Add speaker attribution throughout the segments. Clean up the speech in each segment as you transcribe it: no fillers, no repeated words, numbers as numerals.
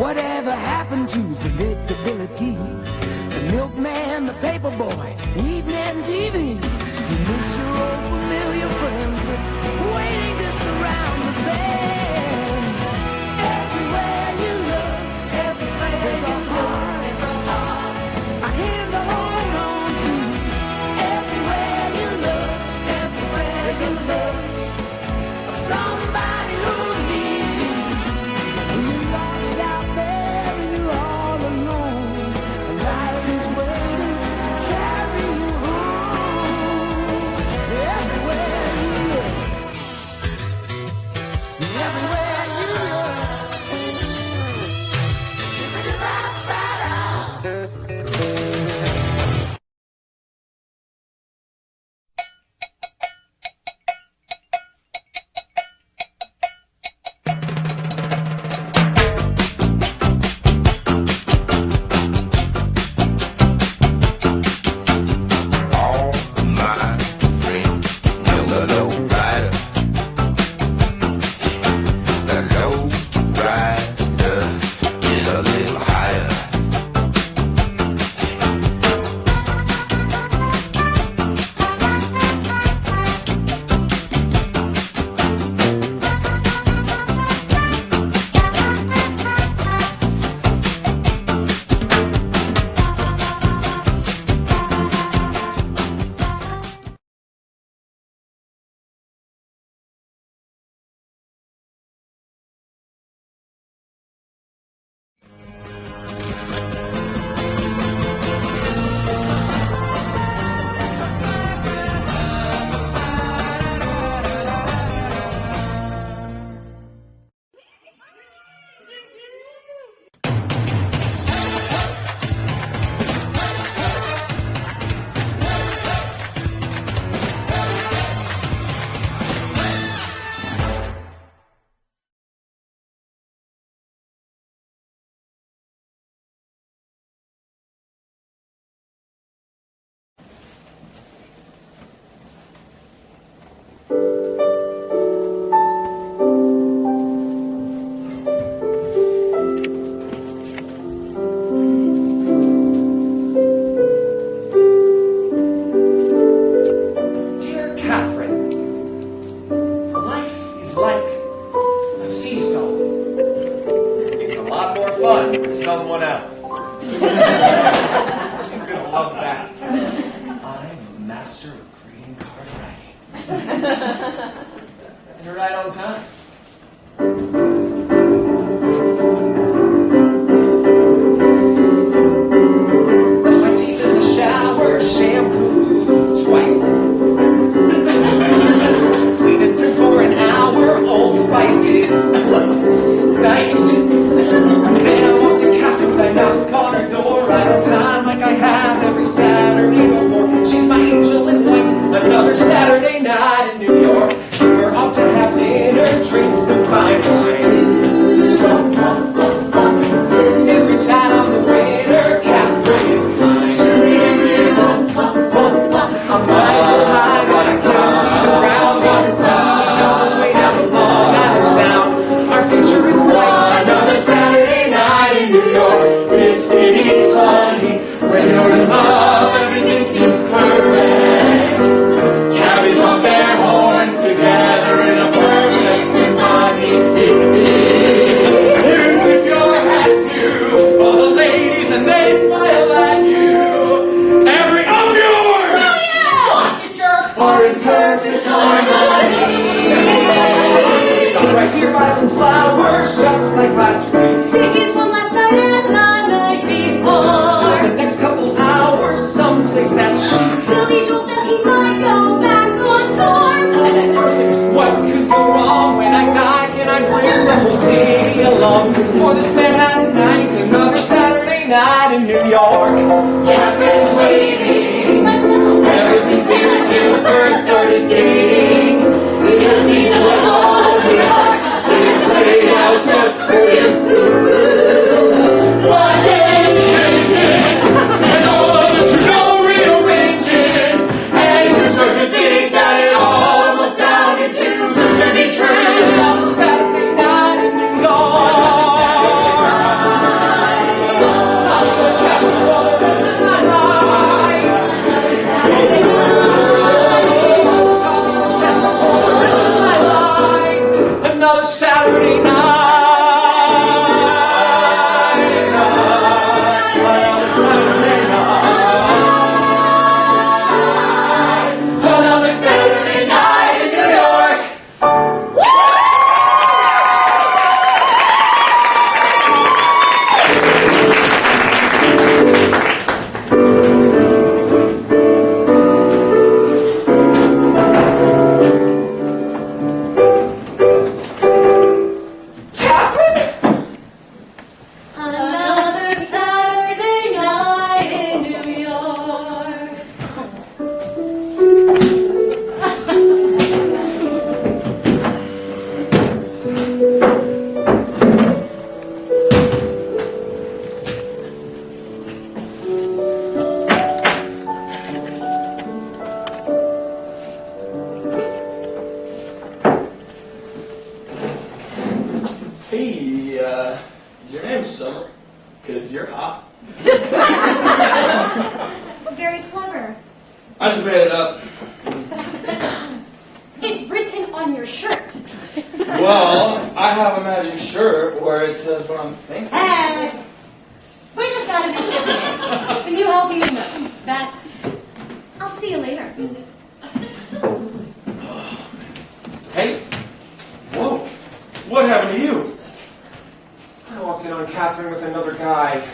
Speaker 1: Whatever happened to predictability? The milkman, the paper boy, evening TV. You miss your old familiar friends, but waiting just around the bend. Everywhere you look, everywhere there's a heart, there's a heart. I hand to hold on to. Everywhere you look, everywhere there's a lurch of somebody who needs you. When you're lost out there and you're all alone, and life is waiting to carry you home. Everywhere you look, everywhere you
Speaker 2: Summer, because you're hot.
Speaker 3: Very clever.
Speaker 2: I just made it up.
Speaker 3: It's written on your shirt.
Speaker 2: Well, I have a magic shirt where it says what I'm thinking.
Speaker 4: Hey! We just got a new shipment. Can you help me with that?
Speaker 3: I'll see you later.
Speaker 2: Hey, whoa, what happened to you?
Speaker 5: I walked in on Catherine with another guy.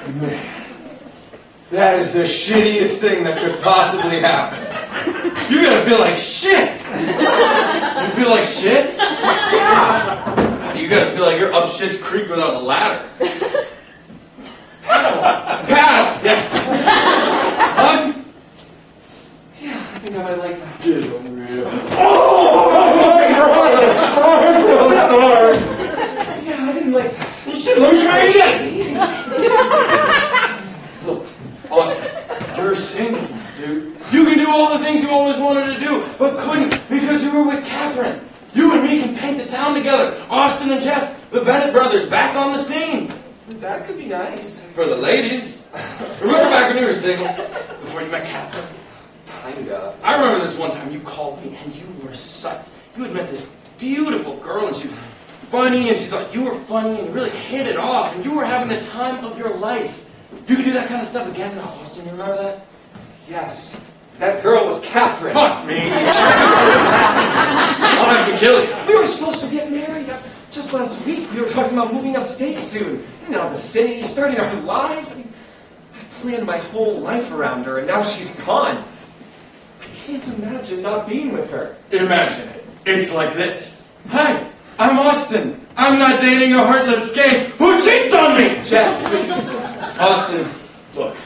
Speaker 2: Man, that is the shittiest thing that could possibly happen. You're gonna feel like shit. You feel like shit? Yeah. You gotta feel like you're up shit's creek without a ladder. Paddle! Yeah.
Speaker 5: Yeah, I think I might like that.
Speaker 2: Get over here.
Speaker 5: Yeah, I didn't like that.
Speaker 2: Well, shit, let me try it again. Look, Austin, you're single, dude. You can do all the things you always wanted to do, but couldn't because you were with Catherine. You and me can paint the town together. Austin and Jeff, the Bennett brothers, back on the scene.
Speaker 5: That could be nice.
Speaker 2: For the ladies. Remember back when you were single? Before you met Catherine?
Speaker 5: Kinda.
Speaker 2: I remember this one time you called me and you were psyched. You had met this beautiful girl and she was funny and she thought you were funny and you really hit it off and you were having the time of your life. You could do that kind of stuff again in Austin, you remember that?
Speaker 5: Yes. That girl was Catherine.
Speaker 2: Fuck me! I'll have to kill you.
Speaker 5: We were supposed to get married just last week. We were talking about moving upstate soon. You know, the city, starting our lives. I mean, I've planned my whole life around her and now she's gone. I can't imagine not being with her.
Speaker 2: Imagine it. It's like this. Hi, I'm Austin. I'm not dating a heartless skank who cheats on me!
Speaker 5: Jeff, please.
Speaker 2: Austin, look.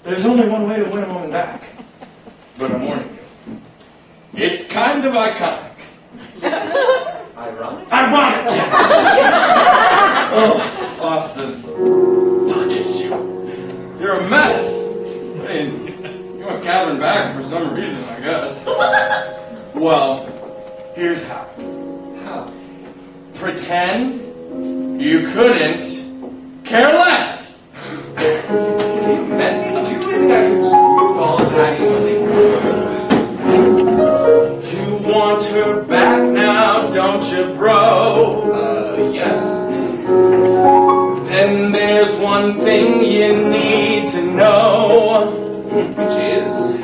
Speaker 2: There's only one way to win a woman back. But I'm warning you. It's kind of iconic.
Speaker 5: Ironic?
Speaker 2: Ironic, yeah. Oh, Austin. Look at you. You're a mess. I mean, you want Catherine back for some reason, I guess. Well, here's how.
Speaker 5: How?
Speaker 2: Pretend you couldn't care less.
Speaker 5: Do you really think I can just move on that easily?
Speaker 2: You want her back now, don't you, bro?
Speaker 5: Yes.
Speaker 2: Then there's one thing you need to know.
Speaker 5: Which is?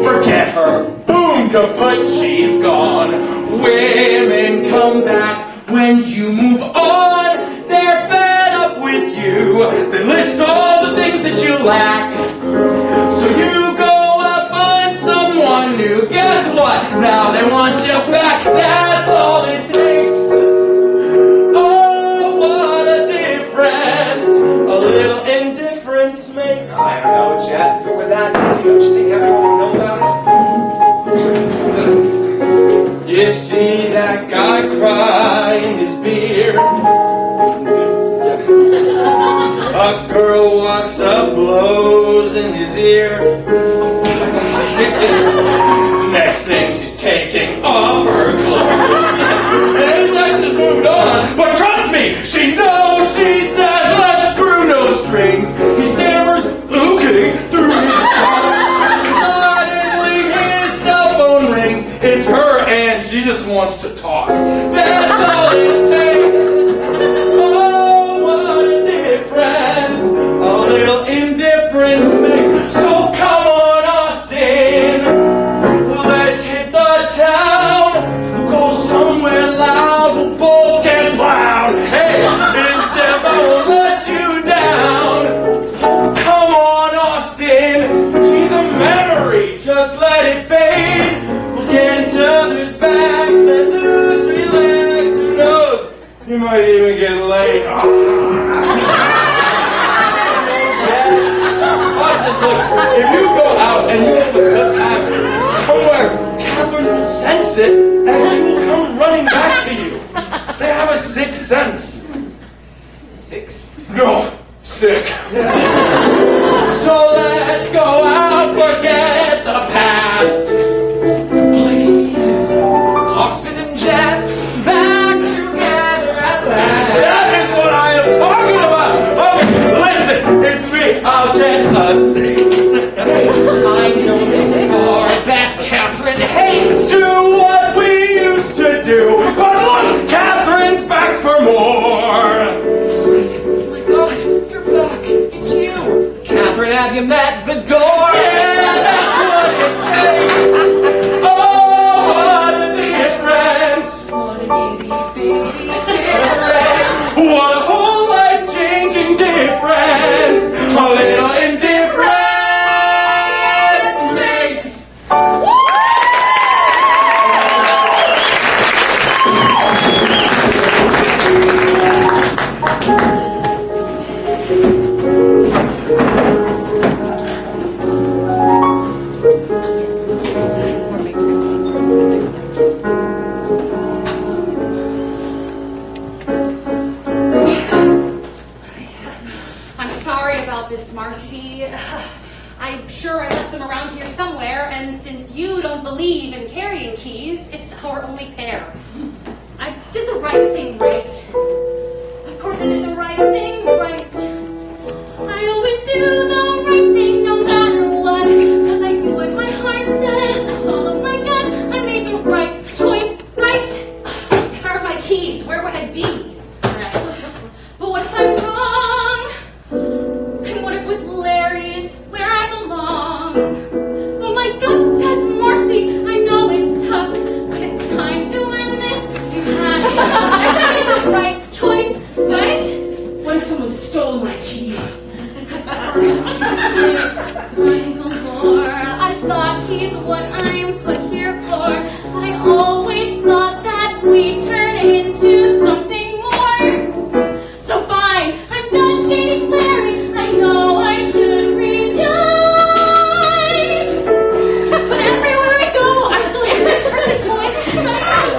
Speaker 2: Forget her. Boom, kaput, she's gone. Women come back when you move on. They're fed up with you. They list all the things that you lack. So you go out, find someone new. Guess what? Now they want you back. That's all it takes. Oh, what a difference a little indifference makes.
Speaker 5: I don't know, Jeff. But with that easy, don't you think everyone would know about it?
Speaker 2: You see that guy cry in his beer. A girl walks up, blows in his ear. Next thing she's taking off her clothes. And his ex has moved on. But trust me, she knows, she says, let's screw no strings. He stammers, okay, through his phone. Suddenly his cell phone rings. It's her and she just wants to talk. That's all it takes. Oh, what a difference a little indifference makes. So come on, Austin. Let's hit the town. We'll go somewhere loud. We'll both get plowed. Hey, if Jeff won't let you down. Come on, Austin. She's a memory. Just let it fade. We'll get each other's backs. Let loose, relax. Who knows? You might even get laid. Austin, look, if you go out and you have a good time somewhere, Catherine will sense it and she will come running back to you. They have a sixth sense.
Speaker 5: Six?
Speaker 2: No, sick. So let's go out, forget the past. Please, Austin and Jeff, back together.
Speaker 4: and since you don't believe in carrying keys, it's our only pair.
Speaker 3: I did the right thing right. Of course I did the right thing right. I always do the right thing no matter what. Cause I do what my heart says. I follow my gut. I made the right choice, right?
Speaker 4: Where are my keys? Where would I be?
Speaker 3: Right. But what if I'm wrong? And what if with Larry's where I belong? But my gut says Marcy. I know it's tough, but it's time to end this. You had it. I made the right choice, right?
Speaker 4: What if someone stole my keys?
Speaker 3: I thought he's what I'm put here for, but I always thought that we'd turn into something more. So fine, I'm done dating Larry. I know I should rejoice, but everywhere I go, I still hear his hurting voice.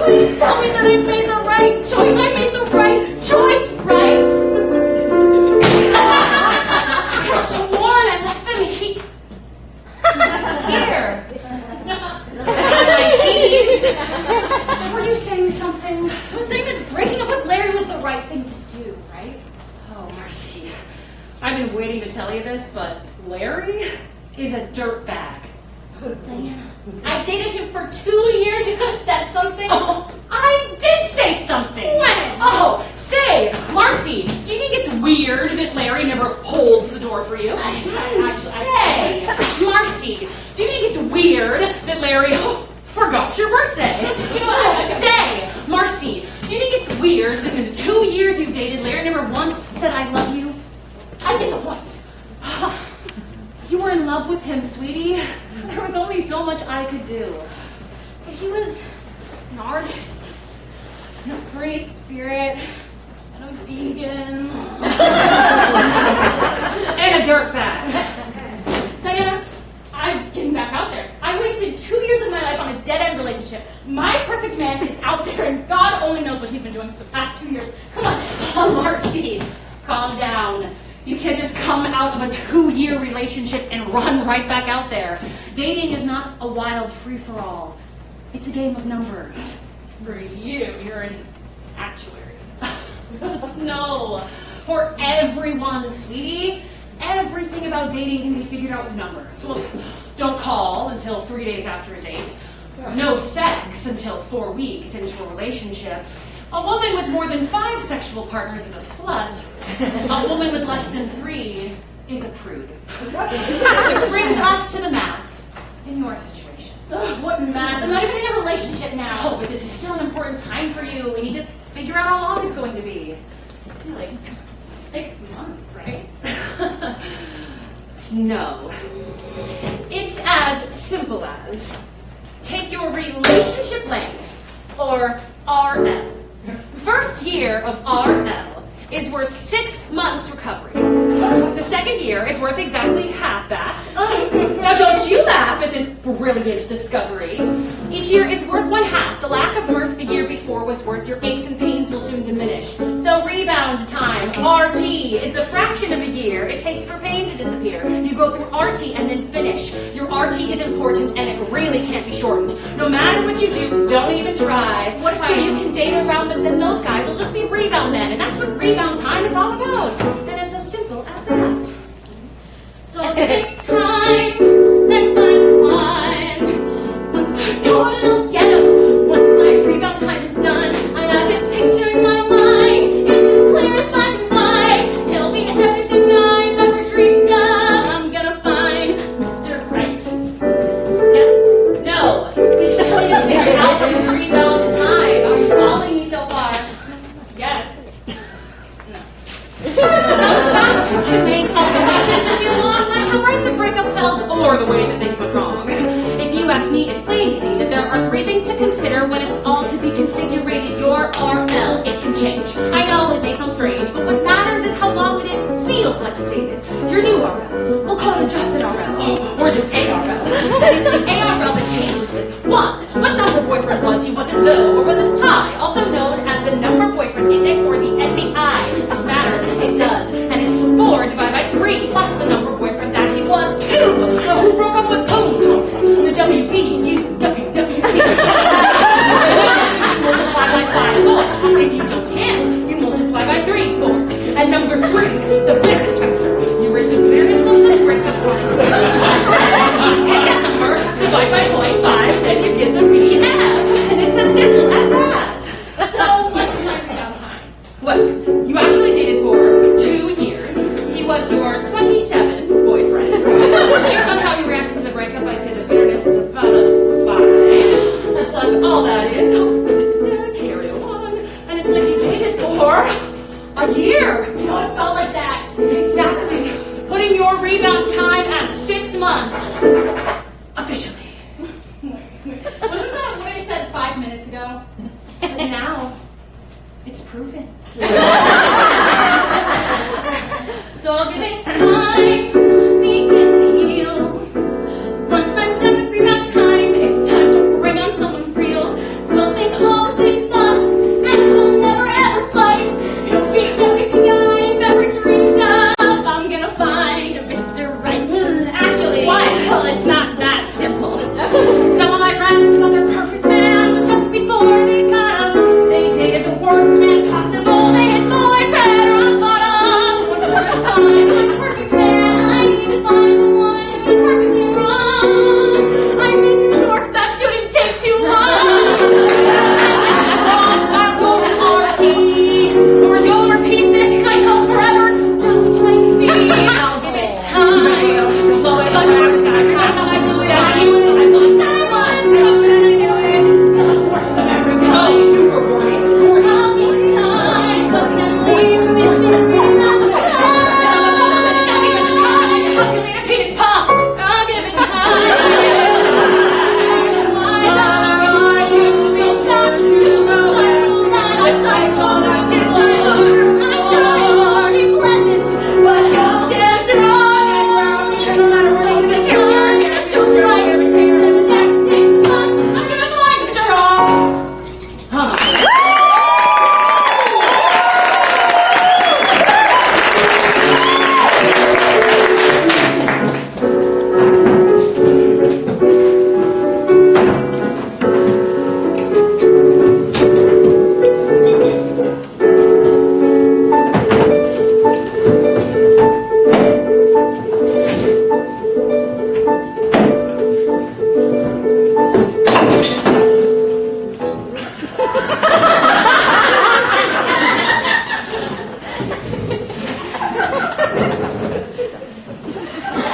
Speaker 3: Please tell me that I made the right choice. I made the right choice, right?
Speaker 4: Here. My keys. Were you saying something?
Speaker 3: I was saying that breaking up with Larry was the right thing to do, right?
Speaker 4: Oh, Marcy. I've been waiting to tell you this, but Larry is a dirtbag.
Speaker 3: Diana, I dated him for 2 years. You could have said something.
Speaker 4: Oh, I did say something.
Speaker 3: When?
Speaker 4: Oh, say, Marcy, do you think it's weird that Larry never holds the door for you? Say, Marcy, do you think it's weird that Larry forgot your birthday? Say, Marcy, do you think it's weird that in the 2 years you dated, Larry never once said I love you?
Speaker 3: I get the point.
Speaker 4: You were in love with him, sweetie. There was only so much I could do.
Speaker 3: But he was an artist, and a free spirit, and a vegan.
Speaker 4: And a dirtbag.
Speaker 3: Diana, I'm getting back out there. I wasted 2 years of my life on a dead-end relationship. My perfect man is out there, and God only knows what he's been doing for the past 2 years. Come on, Diana.
Speaker 4: Oh, Marcy, calm down. You can't just come out of a 2-year relationship and run right back out there. Dating is not a wild free-for-all. It's a game of numbers.
Speaker 3: For you, you're an actuary.
Speaker 4: No, for everyone, sweetie. Everything about dating can be figured out with numbers. Well, don't call until 3 days after a date. No sex until 4 weeks into a relationship. A woman with more than 5 sexual partners is a slut. A woman with less than 3 is a prude. Which brings us to the math in your situation.
Speaker 3: What math? I'm not even in a relationship now.
Speaker 4: Oh, but this is still an important time for you. We need to figure out how long it's going to be.
Speaker 3: Like 6 months, right?
Speaker 4: No. It's as simple as take your relationship length, or RL. First year of RL is worth 6 months recovery. The second year is worth exactly half that. Now don't you laugh at this brilliant discovery. Each year is worth 1/2. The lack of mirth the year before was worth your aches and pains will soon diminish. So rebound time, RT, is the fraction of a year it takes for pain to disappear. You go through RT and then finish. Your RT is important and it really can't be shortened. No matter what you do, don't even try.
Speaker 3: What if
Speaker 4: so you can date around, but then those guys will just be rebound men, and that's what rebound time is all about. And it's as simple as that.
Speaker 3: So I'll take time, then find one. Once I know it, I'll get him. Once my rebound time is done, I have his picture in my mind. It's as clear as black and white. He'll be everything I've ever dreamed of. I'm gonna find Mr. Right. Yes?
Speaker 4: No, we still need to figure out the rebound time. Are you following me so far?
Speaker 3: Yes.
Speaker 4: Some factors can make a relationship feel long, like how right the breakup felt or the way that things went wrong. If you ask me, it's plain to see that there are 3 things to consider when it's all to be configured. Your RL, it can change. I know it may sound strange, but what matters is how long that it feels like you dated. Your new RL, we'll call it adjusted RL, or just ARL. It's the ARL that changes with 1. What number boyfriend was he? Was it low or was it high? Also known as the number boyfriend index or the NBI. This matters, it does. And it's 4 divided by 3 plus the number boyfriend that he was 2. Now who broke up with whom? Constant. The 0.5, then you get the rehab. And it's as simple as that.
Speaker 3: So what's my rebound time?
Speaker 4: Well, you actually dated for 2 years. He was your 27th boyfriend. Based on how you reacted to the breakup, I'd say the bitterness is about a 5. Plug all that in, carry on, and it's like you dated for a year.
Speaker 3: You know, it felt like that.
Speaker 4: Exactly. Putting your rebound time at 6 months. Officially.
Speaker 3: Wasn't that what I said 5 minutes ago?
Speaker 4: And now, it's proven.
Speaker 3: So I'll give it time, begin to heal. Once I'm done with rebound time, it's time to bring on someone real. We'll think all the same thoughts, and we'll never ever fight. It'll be everything I've ever dreamed of. I'm gonna find a Mr. Right.
Speaker 4: Actually,
Speaker 3: What?
Speaker 4: well, it's not that simple. Some of my friends got their perfect man, but just before they got him, they dated the worst man possible. They hit boyfriend rock bottom.
Speaker 3: Find my perfect man. I need to find someone who's perfectly wrong. I'm in New York, that shouldn't take too long.
Speaker 4: I'll go to RT, or you'll repeat this cycle forever, just like me. I'll give it time to blow it up. I blew it out. I blew that one. Of course, America. Super boring.
Speaker 3: I'll need time, but then leave mystery around.
Speaker 4: Calculate a penis pump.
Speaker 3: I'll give it time.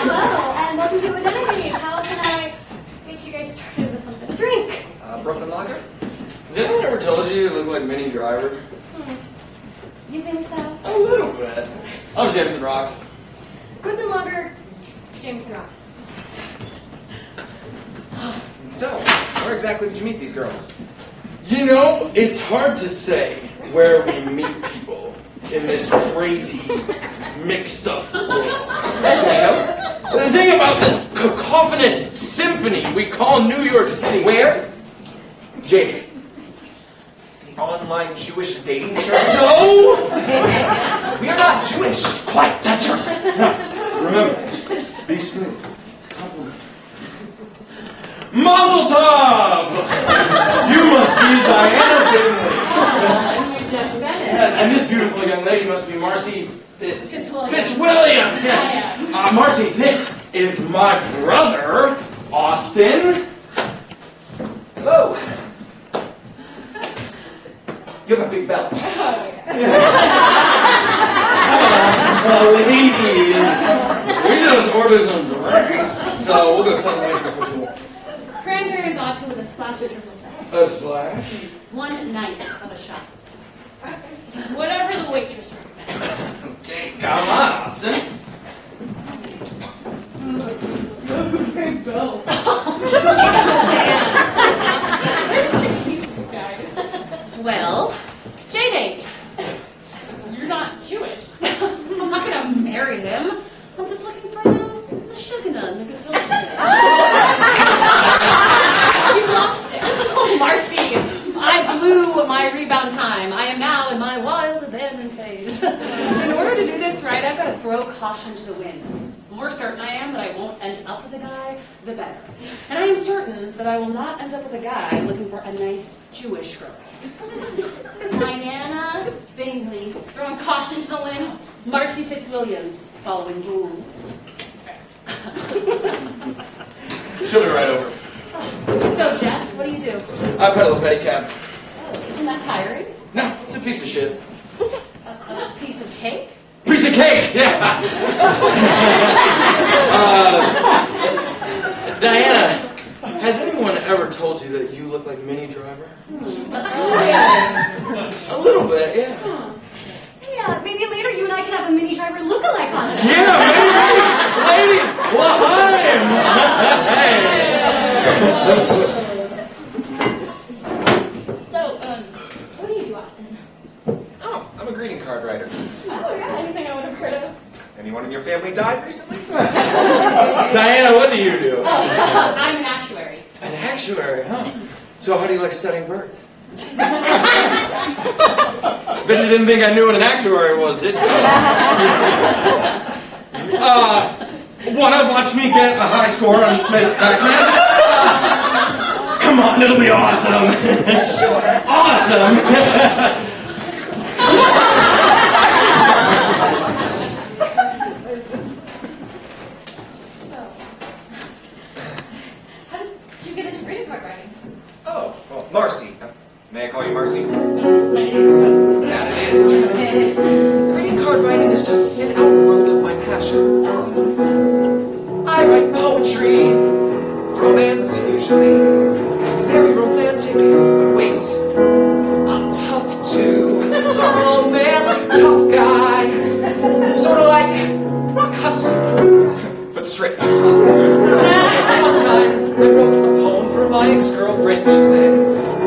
Speaker 3: Hello, and welcome to Adultery. How can I get you guys started with something to drink?
Speaker 5: Brooklyn Lager?
Speaker 2: Has anyone ever told you you look like Minnie Driver?
Speaker 3: You think so?
Speaker 2: A little bit. I'm Jameson Rocks.
Speaker 3: Brooklyn Lager, Jameson Rocks.
Speaker 5: So, where exactly did you meet these girls?
Speaker 2: You know, it's hard to say where we meet people in this crazy, mixed up world. The thing about this cacophonous symphony we call New York City.
Speaker 5: Where?
Speaker 2: Jake.
Speaker 5: The online Jewish dating service?
Speaker 2: So?
Speaker 5: We are not Jewish.
Speaker 2: Quiet, that's her. Remember, be smooth. Compliment. Mazel tov! You must be Diana Bingley. Yes, and this beautiful young lady must be Marcy Fitzwilliams. Yes. Marcy, this is my brother, Austin.
Speaker 5: Hello. You have a big belt.
Speaker 2: Ladies, we just ordered some drinks, so we'll go tell the waitress what you want.
Speaker 4: Cranberry and vodka with a splash of triple sec.
Speaker 2: A splash?
Speaker 4: 1 night of a shot. Whatever the waitress recommends.
Speaker 2: Okay, come on, Austin.
Speaker 4: Go. Well, J-date. You're not Jewish. I'm not gonna marry him. I'm just looking for a sugar nun who can fill it. You lost it. Oh, Marcy, I blew my rebound time. I am now in my wild abandon phase. In order to do this right, I've got to throw caution to the wind. The more certain I am that I won't end up with a guy, the better. And I am certain that I will not end up with a guy looking for a nice Jewish girl.
Speaker 3: Diana Bingley, throwing caution to the wind.
Speaker 4: Marcy Fitzwilliams, following rules.
Speaker 2: She'll be right over. I pedal a pedicab.
Speaker 4: Oh, isn't that tiring?
Speaker 2: No, it's a piece of shit.
Speaker 4: A piece of cake?
Speaker 2: Piece of cake, yeah. Diana, has anyone ever told you that you look like Minnie Driver? A little bit, yeah.
Speaker 3: Yeah, maybe later you and I can have a Mini Driver look-alike on.
Speaker 2: Yeah, maybe. Ladies, l'chaim.
Speaker 3: So, what do you do, Austin?
Speaker 5: Oh, I'm a greeting card writer.
Speaker 3: Oh, yeah, anything I would have heard of.
Speaker 5: Anyone in your family died recently?
Speaker 2: Diana, what do you do?
Speaker 4: I'm an actuary.
Speaker 2: An actuary, huh? So how do you like studying birds? Bet you didn't think I knew what an actuary was, did you? Wanna watch me get a high score on Miss Pac-Man? Come on, it'll be awesome. Awesome.
Speaker 3: How did you get into greeting card writing?
Speaker 5: Oh, well, Marcy. May I call you Marcy?
Speaker 3: Yes,
Speaker 5: That it is. Greeting card writing is just an outgrowth of my passion. I write poetry, romance usually, very romantic, but wait, I'm tough too, a romantic tough guy, sort of like Rock Hudson, but strict. One time, I wrote a poem for my ex-girlfriend, she said,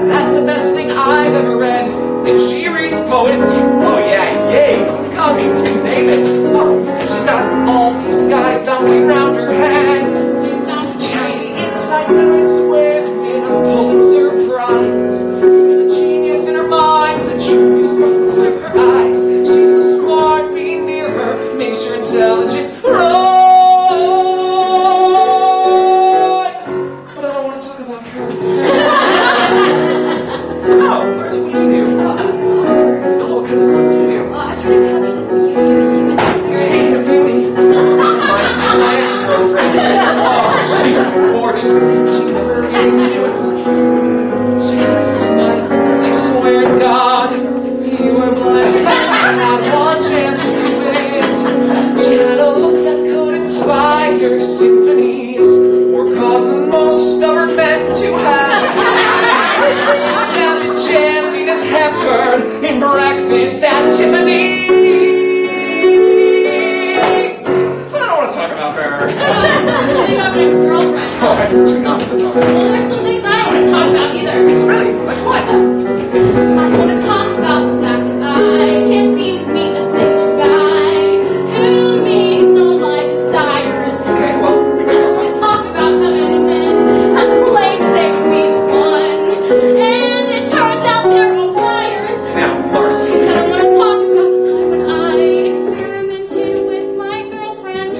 Speaker 5: that's the best thing I've ever read. And she reads poets. Oh yeah, Yates, Cummings, you name it. Oh, she's got all these guys bouncing around her head. Jackie inside, and I swear to win a Pulitzer Prize. There's a genius in her mind that truly sparkles through her eyes. She's so smart, being near her makes your intelligence rise. But I don't want to talk about her. So, Marcy, what do you do?
Speaker 3: Oh, I'm a photographer.
Speaker 5: Oh, what kind of stuff do you do?
Speaker 3: I try to capture the beauty.
Speaker 5: Speaking of beauty, reminds me of my ex-girlfriend. Oh, she's gorgeous. She never even knew it. She had a smile. I swear to God, you were blessed. I had one chance to convey it. She had a look that could inspire symphonies or cause the most stubborn men to have. Chanting as Hepburn in Breakfast at Tiffany's. But I don't want to talk about her.
Speaker 3: You have an ex-girlfriend.
Speaker 5: Oh, I do not want to talk about her.
Speaker 3: Well, there's some things I don't want to talk about either.
Speaker 5: Really? Like what?
Speaker 3: I want to talk about the fact that I can't seem to meet a single guy who meets all my desires.
Speaker 5: Okay, well, we can
Speaker 3: I want to talk about how many men have claimed that they would be the one, and it turns out they're all liars.
Speaker 5: now, Marcy.
Speaker 3: And I want to talk about the time when I experimented with my girlfriend.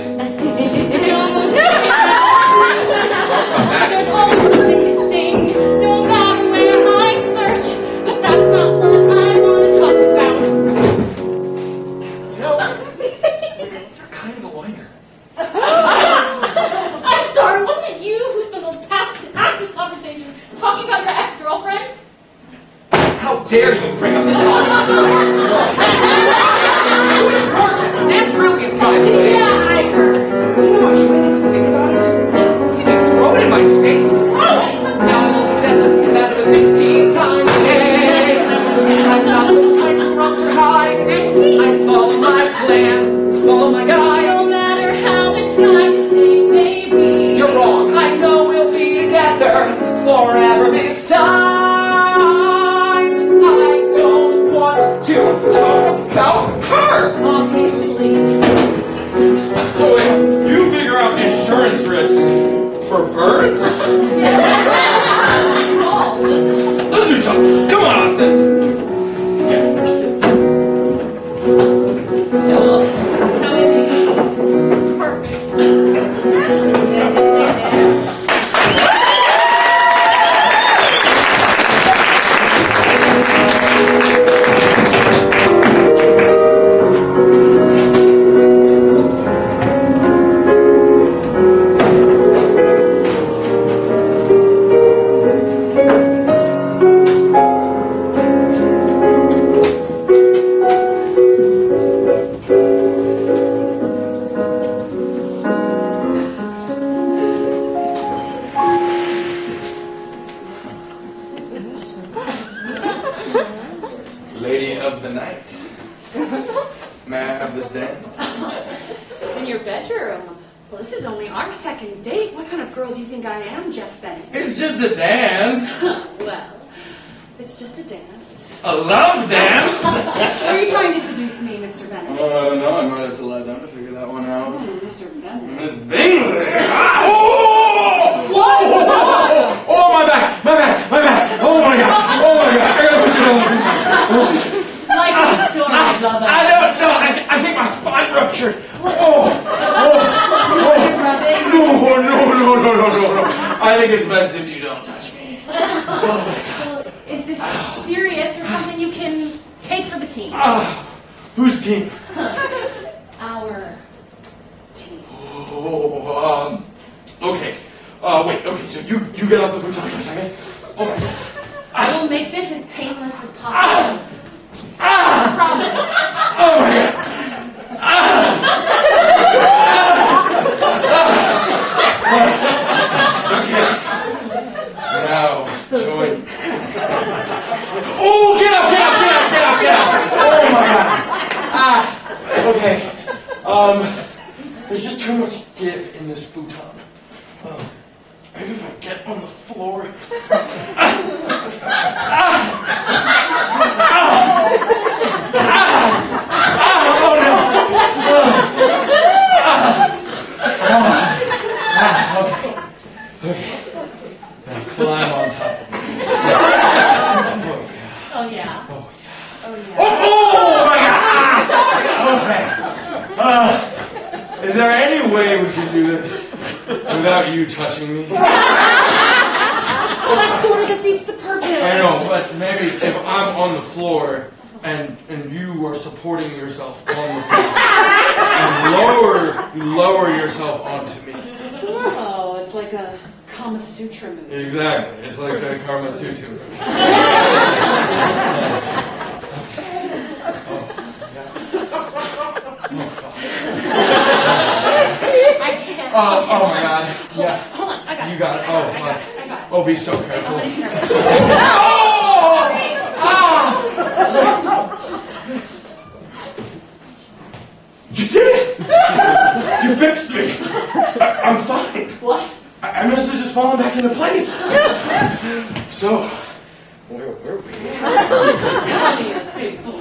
Speaker 5: Talk about that.
Speaker 3: There's always something missing, no matter where I search. But that's not what I want to talk about.
Speaker 5: You know, you're kind of a whiner.
Speaker 3: I'm sorry, wasn't it you who spent the past half this conversation talking about your ex-girlfriend?
Speaker 5: How dare you bring up the topic of your ex-girlfriend? Who is gorgeous and brilliant, by the way.
Speaker 3: Yeah, I heard.
Speaker 5: You know, I'm trying to think about it. You throw it in my face. Now I'm upset. That's a 15-time day. I'm not the type who runs or hides. I follow my plan, follow my
Speaker 3: No
Speaker 5: guides.
Speaker 3: matter how misguided they may be.
Speaker 5: You're wrong. I know we'll be together forever. Besides, I don't want to talk about her.
Speaker 3: Obviously.
Speaker 2: So wait, you figure out insurance risks for birds? Let's do something. Come on, Austin.
Speaker 4: So, how is he?
Speaker 3: Perfect.
Speaker 2: of the night. May I have this dance?
Speaker 4: In your bedroom? Well, this is only our second date. What kind of girl do you think I am, Jeff Bennett?
Speaker 2: It's just a dance.
Speaker 4: Well, if it's just a dance.
Speaker 2: A love dance?
Speaker 4: Are you trying to seduce me, Mr. Bennett?
Speaker 2: Oh, I don't know. I might have to lie down to figure that one out.
Speaker 4: Mr. Bennett.
Speaker 2: Miss Bingley! Oh! What? Oh, my back! My back! My back! Oh, my God! Oh, my God! I gotta push it over.
Speaker 4: Like the story, lover.
Speaker 2: I don't know. I think my spine ruptured. No. I think it's best if you don't touch me.
Speaker 4: Well, is this serious or something you can take for the team?
Speaker 2: Whose team?
Speaker 4: Our team.
Speaker 2: Oh, okay. Wait, okay, so you get off the futon for a second. Oh my God.
Speaker 4: I will make this as painless as possible. I promise.
Speaker 2: Oh my God. Okay. Now, join. Oh, get up. Oh my God. Okay. There's just too much give in this futon. Maybe if I get on the floor. Okay. Now climb on top of me.
Speaker 4: Oh, yeah.
Speaker 2: Oh my God! Okay. Is there any way we can do this without you touching me?
Speaker 4: Well, that sort of defeats the purpose.
Speaker 2: I know, but maybe if I'm on the floor and you are supporting yourself on the floor and lower yourself onto me.
Speaker 4: Oh, it's like a Kama Sutra movie.
Speaker 2: Exactly. It's like a Karma Tutu movie.
Speaker 4: I can't.
Speaker 2: Oh my God. Yeah.
Speaker 4: Hold on, I got it.
Speaker 2: You got it. Oh, fuck.
Speaker 4: I got it.
Speaker 2: Oh, be so careful.
Speaker 4: I'm gonna be careful.
Speaker 2: You did it! You fixed me. I'm fine.
Speaker 4: What?
Speaker 2: I must have just fallen back into place. So, where were we?
Speaker 4: Honey, a big boy.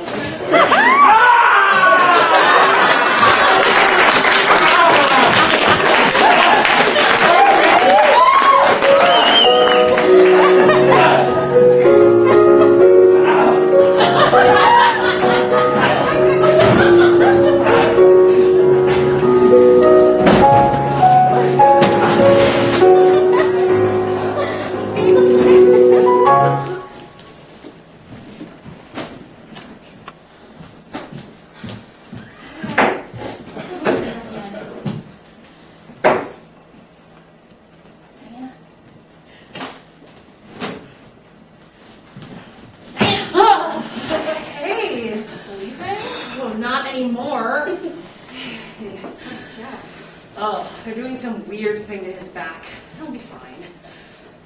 Speaker 4: Oh, they're doing some weird thing to his back. He'll be fine.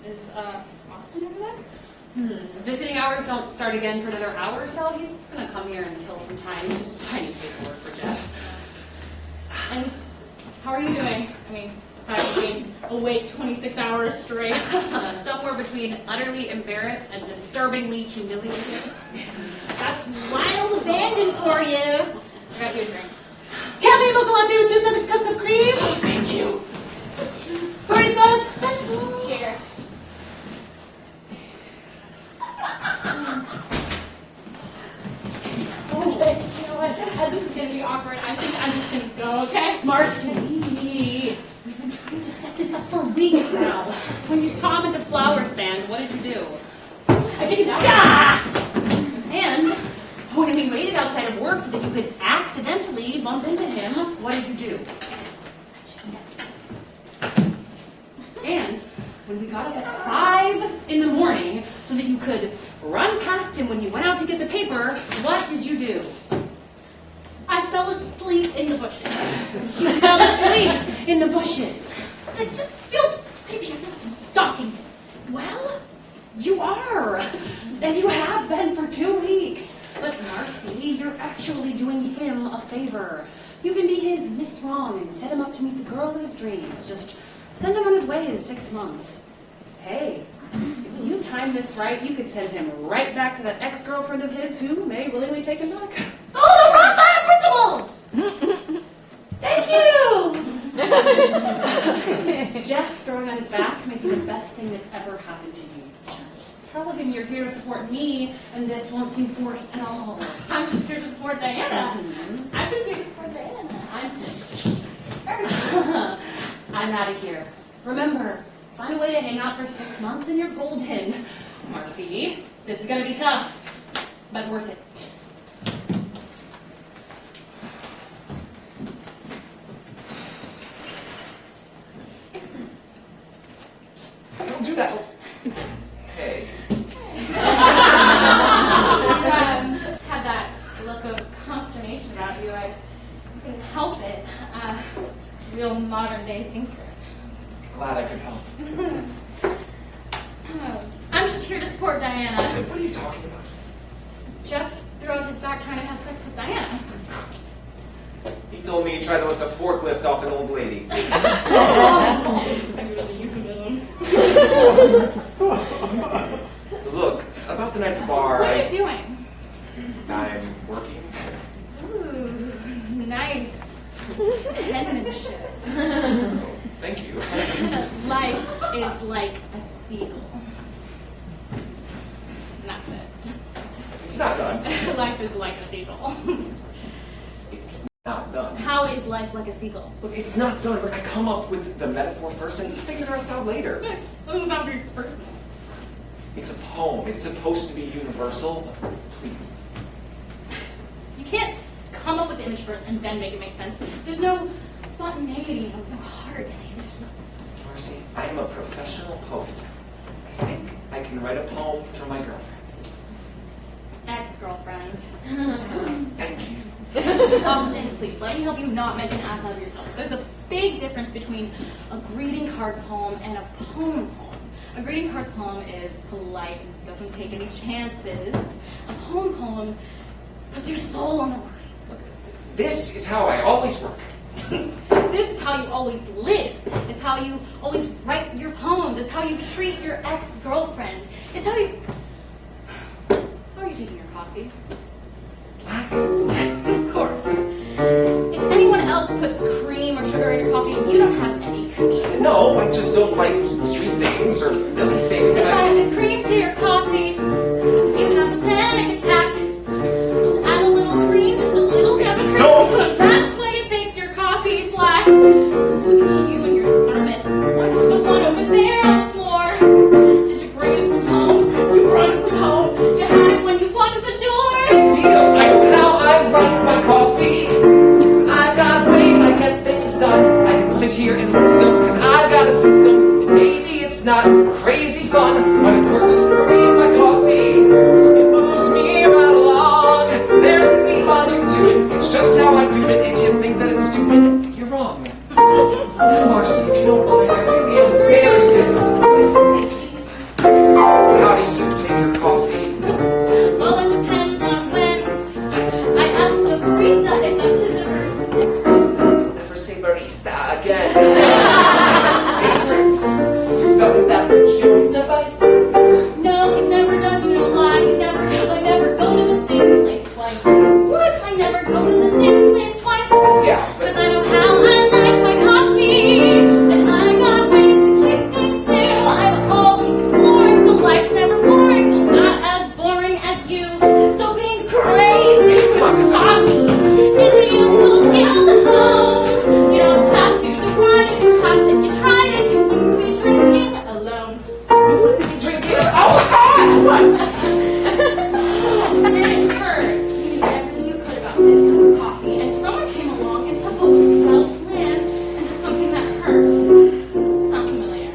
Speaker 3: Is Austin over there?
Speaker 4: Visiting hours don't start again for another hour or so. He's gonna come here and kill some time. It's just tiny paperwork for Jeff.
Speaker 3: And how are you doing? I mean, aside from being awake 26 hours straight.
Speaker 4: Somewhere between utterly embarrassed and disturbingly humiliated.
Speaker 3: That's wild abandon for you. I got you a drink.
Speaker 6: Cafe mocha latte with 2 seconds cups of cream.
Speaker 2: Oh, thank you.
Speaker 6: Barista special.
Speaker 3: Here. Okay, you know what? This is going to be awkward. I think I'm just going to go, okay?
Speaker 4: Marcy, we've been trying to set this up for weeks now. When you saw him at the flower stand, what did you do?
Speaker 3: I took it out.
Speaker 4: And when we waited outside of work so that you could accidentally bump into him, what did you do? And when we got up at 5 in the morning so that you could run past him when you went out to get the paper, what did you do?
Speaker 3: I fell asleep in the bushes.
Speaker 4: You fell asleep in the bushes.
Speaker 3: It just feels creepy. I feel like I'm stalking him.
Speaker 4: Well, you are. And you have been for 2 weeks. But Marcy, you're actually doing him a favor. You can be his Miss Wrong and set him up to meet the girl of his dreams. Just send him on his way in 6 months. Hey, if you time this right, you could send him right back to that ex-girlfriend of his who may willingly take him back.
Speaker 6: Oh, the rock bottom principal! Thank you!
Speaker 4: Jeff throwing on his back may be the best thing that ever happened to you. Just tell him you're here to support me, and this won't seem forced at all.
Speaker 3: I'm just here to support Diana.
Speaker 4: Mhm.
Speaker 3: I'm just here to support Diana. I'm just...
Speaker 4: I'm out of here. Remember, find a way to hang out for 6 months and you're golden. Marcy, this is going to be tough, but worth it.
Speaker 5: Don't do that. Hey.
Speaker 3: Had that look of consternation about you. I couldn't help it. Real modern day thinker.
Speaker 5: Glad I could help.
Speaker 3: I'm just here to support Diana.
Speaker 5: What are you talking about?
Speaker 3: Jeff threw out his back trying to have sex with Diana.
Speaker 5: He told me he tried to lift a forklift off an old lady.
Speaker 3: Maybe it was a euphemism.
Speaker 5: Look, about the night at the bar,
Speaker 3: What are you doing?
Speaker 5: I'm working.
Speaker 3: Ooh, nice penmanship.
Speaker 5: Thank you.
Speaker 3: Life is like a seagull. And that's it.
Speaker 5: It's not done.
Speaker 3: Life is like a seagull.
Speaker 5: It's not done.
Speaker 3: How is life like a seagull?
Speaker 5: Look, it's not done. Look, I come up with the metaphor first and figure the rest out later.
Speaker 3: That doesn't sound very personal.
Speaker 5: It's a poem. It's supposed to be universal. Please.
Speaker 3: You can't come up with the image first and then make it make sense. There's no spontaneity, no heart in it.
Speaker 5: Marcy, I am a professional poet. I think I can write a poem for my girlfriend.
Speaker 3: Ex-girlfriend.
Speaker 5: Thank you.
Speaker 3: Austin, please, let me help you not make an ass out of yourself. There's a big difference between a greeting card poem and a poem. A greeting card poem is polite and doesn't take any chances. A poem puts your soul on the line.
Speaker 5: This is how I always work.
Speaker 3: This is how you always live. It's how you always write your poems. It's how you treat your ex-girlfriend. It's how you... How are you taking your coffee?
Speaker 5: Black.
Speaker 3: Of course. If anyone else puts cream or sugar in your coffee, you don't have any control.
Speaker 5: No, I just don't like sweet things or milky things.
Speaker 3: If
Speaker 5: And
Speaker 3: I add cream to your coffee, you have a panic attack. Just add a little cream, just a little bit of cream.
Speaker 5: Don't!
Speaker 3: That's why you take your coffee black. Look at you and your thermos. What's the one over there on the floor? Did you bring it from home? You brought it from home. You had it when you walked to the door.
Speaker 5: Deal. I know how I run my coffee. 'Cause I've got ways I get things done. I can sit here and list them because I've got a system. And maybe it's not crazy fun, but it works for me and my coffee. It moves me right along. There's a neat logic to it. It's just how I do it. If you think that it's stupid, you're wrong. Marcy, if you don't mind, I really am very busy. How do you take your coffee?
Speaker 3: Well, it depends on when. I asked the barista if I'm to the
Speaker 5: Never say barista again. Favorites. Doesn't that hurt your device?
Speaker 3: No, he never does. You know why? He never does. I never go to the same place twice.
Speaker 5: What?
Speaker 3: I never go to the same place twice.
Speaker 5: Yeah,
Speaker 3: Because
Speaker 5: but
Speaker 3: I know how I like my coffee. And I got ways to keep things new. I'm always exploring, so life's never boring. I'm not as boring as you. So being crazy with coffee is a useful skill to hone. You don't have to divide it, because if you tried it, you wouldn't be drinking alone.
Speaker 5: drinking. Oh, God!
Speaker 3: And it hurt. You did everything you could about this cup of coffee, and someone came along and took what was well planned into something that hurt. Sounds familiar.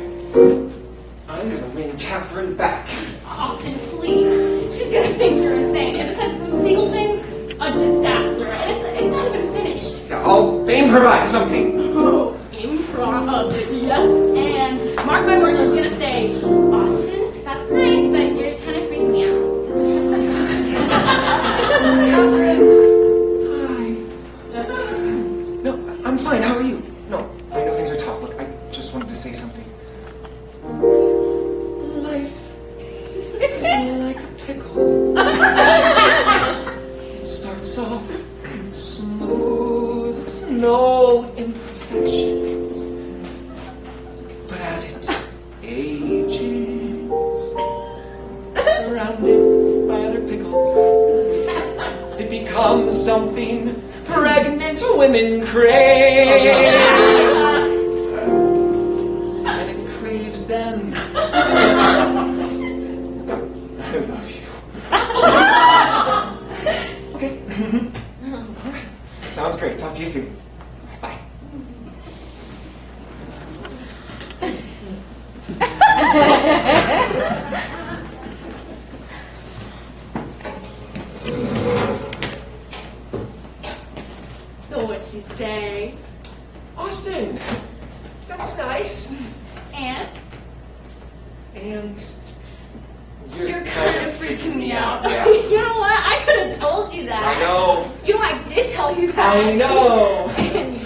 Speaker 5: I'm gonna win Catherine back.
Speaker 3: Austin, please. She's gonna think you're insane. And besides, the seagull thing, a disaster. And it's not even finished.
Speaker 5: Yeah, I'll improvise something.
Speaker 3: Oh, improv. Yes, and mark my words, she's gonna say, Austin, that's nice, but you're kind of freaking me out.
Speaker 5: surrounded by other pickles. It becomes something pregnant women crave. And it craves them. I love you. Okay. All right. Sounds great. Talk to you soon. Bye.
Speaker 3: So what'd she say?
Speaker 5: Austin, that's nice.
Speaker 3: And?
Speaker 5: And
Speaker 3: You're kind of freaking me out.
Speaker 5: Yeah.
Speaker 3: You know what? I could have told you that.
Speaker 5: I know.
Speaker 3: You know, I did tell you that.
Speaker 5: I know.
Speaker 3: And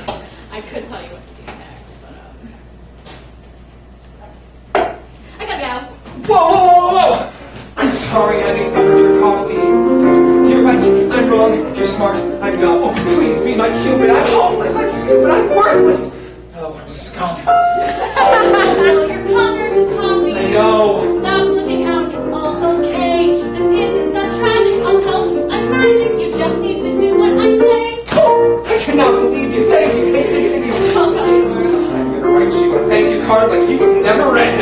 Speaker 3: I could tell you what to do next, but I gotta go.
Speaker 5: Whoa! I'm sorry I made fun of your coffee. You're right. I'm wrong. You're smart. I'm dumb. Oh, please be my Cupid. I'm hopeless. I'm stupid. I'm worthless. Oh, I'm scum.
Speaker 3: So you're covered with coffee.
Speaker 5: I know.
Speaker 3: Stop living out. It's all okay. This isn't that tragic. I'll help you. I'm magic. You just need to do what I say.
Speaker 5: Oh, I cannot believe you. Thank you. Thank you. Thank you.
Speaker 3: Oh, God,
Speaker 5: I'm going to write you a thank you card like you have never read.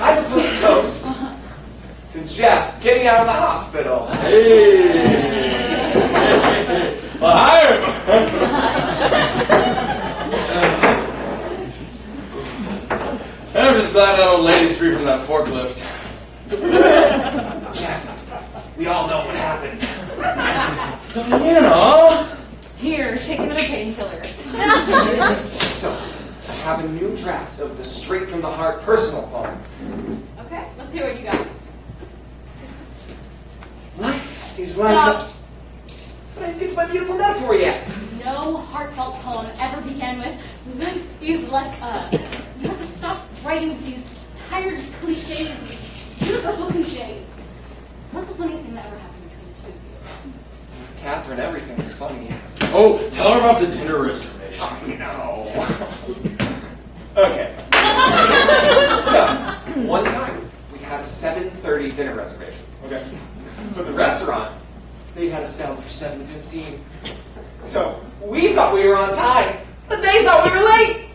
Speaker 5: I propose a toast to Jeff getting out of the hospital.
Speaker 2: Hey! Well, hi! I'm just glad that old lady's free from that forklift.
Speaker 5: Jeff, we all know what happened.
Speaker 2: Diana!
Speaker 4: Here, take another painkiller.
Speaker 5: So, I have a new draft of the Straight from the Heart personal poem.
Speaker 3: Okay, let's hear what you got.
Speaker 5: Life is like
Speaker 3: Stop.
Speaker 5: But I didn't get to my beautiful metaphor yet.
Speaker 3: No heartfelt poem ever began with "Life is like a." You have to stop writing these tired cliches, universal cliches. What's the funniest thing that ever happened between the two of you?
Speaker 5: With Catherine, everything is funny.
Speaker 2: Oh, tell her about the dinner reservation.
Speaker 5: Oh, no.
Speaker 2: Okay.
Speaker 5: So, one time, we had a 7:30 dinner reservation.
Speaker 2: Okay.
Speaker 5: But the restaurant, they had us down for 7:15. So, we thought we were on time, but they thought we were late.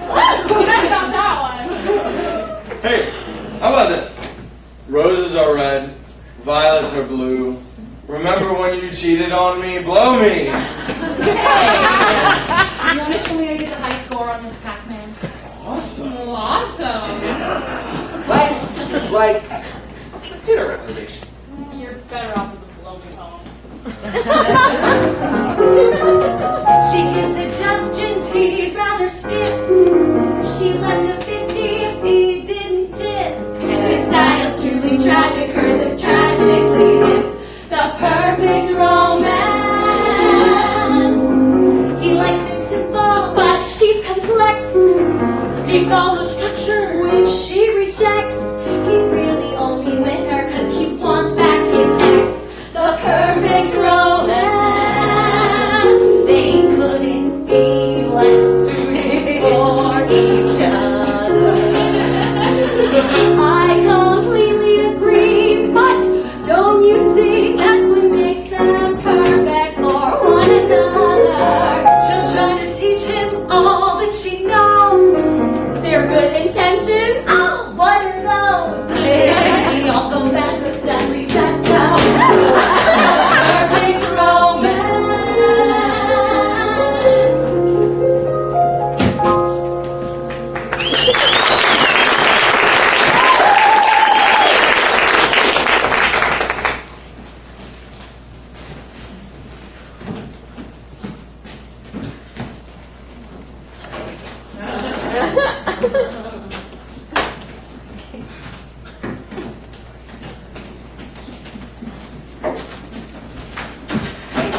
Speaker 3: What about that one?
Speaker 2: Hey, how about this? Roses are red, violets are blue. Remember when you cheated on me? Blow me!
Speaker 4: You want to show me how you get the high score on this Pac-Man?
Speaker 2: Awesome.
Speaker 4: Awesome.
Speaker 5: Life is like a dinner reservation.
Speaker 3: You're better off with the blow me poem.
Speaker 6: She gives suggestions he'd rather skip. She left a 50 if he didn't tip. His style's truly tragic, hers is tragically hip. The perfect romance. He likes it simple, but she's complex. He follows structure, which she rejects. He's really only with her 'cause he wants back his ex. The perfect romance. They couldn't be less suited for each other. I completely agree, but don't you see that's what makes them perfect for one another? She'll try to teach him all that she knows. They're
Speaker 5: Thank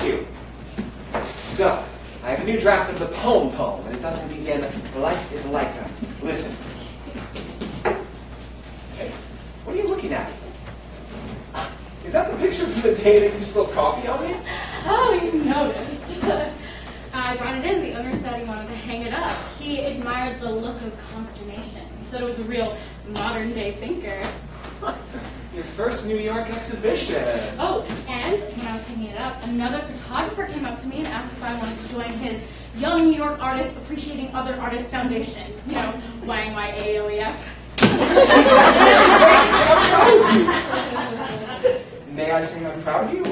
Speaker 5: you. So, I have a new draft of the poem, and it doesn't begin, life is like a... Listen. Hey, what are you looking at? Is that the picture from the day that you spilled coffee on me?
Speaker 3: Oh, you noticed. I brought it in. The owner said he wanted to hang it up. He admired the look of consternation. He said it was a real modern-day thinker.
Speaker 5: Your first New York exhibition.
Speaker 3: Oh, and when I was hanging it up, another photographer came up to me and asked if I wanted to join his Young New York Artists Appreciating Other Artists Foundation. You know, YNYAOEF.
Speaker 5: May I sing I'm proud of you?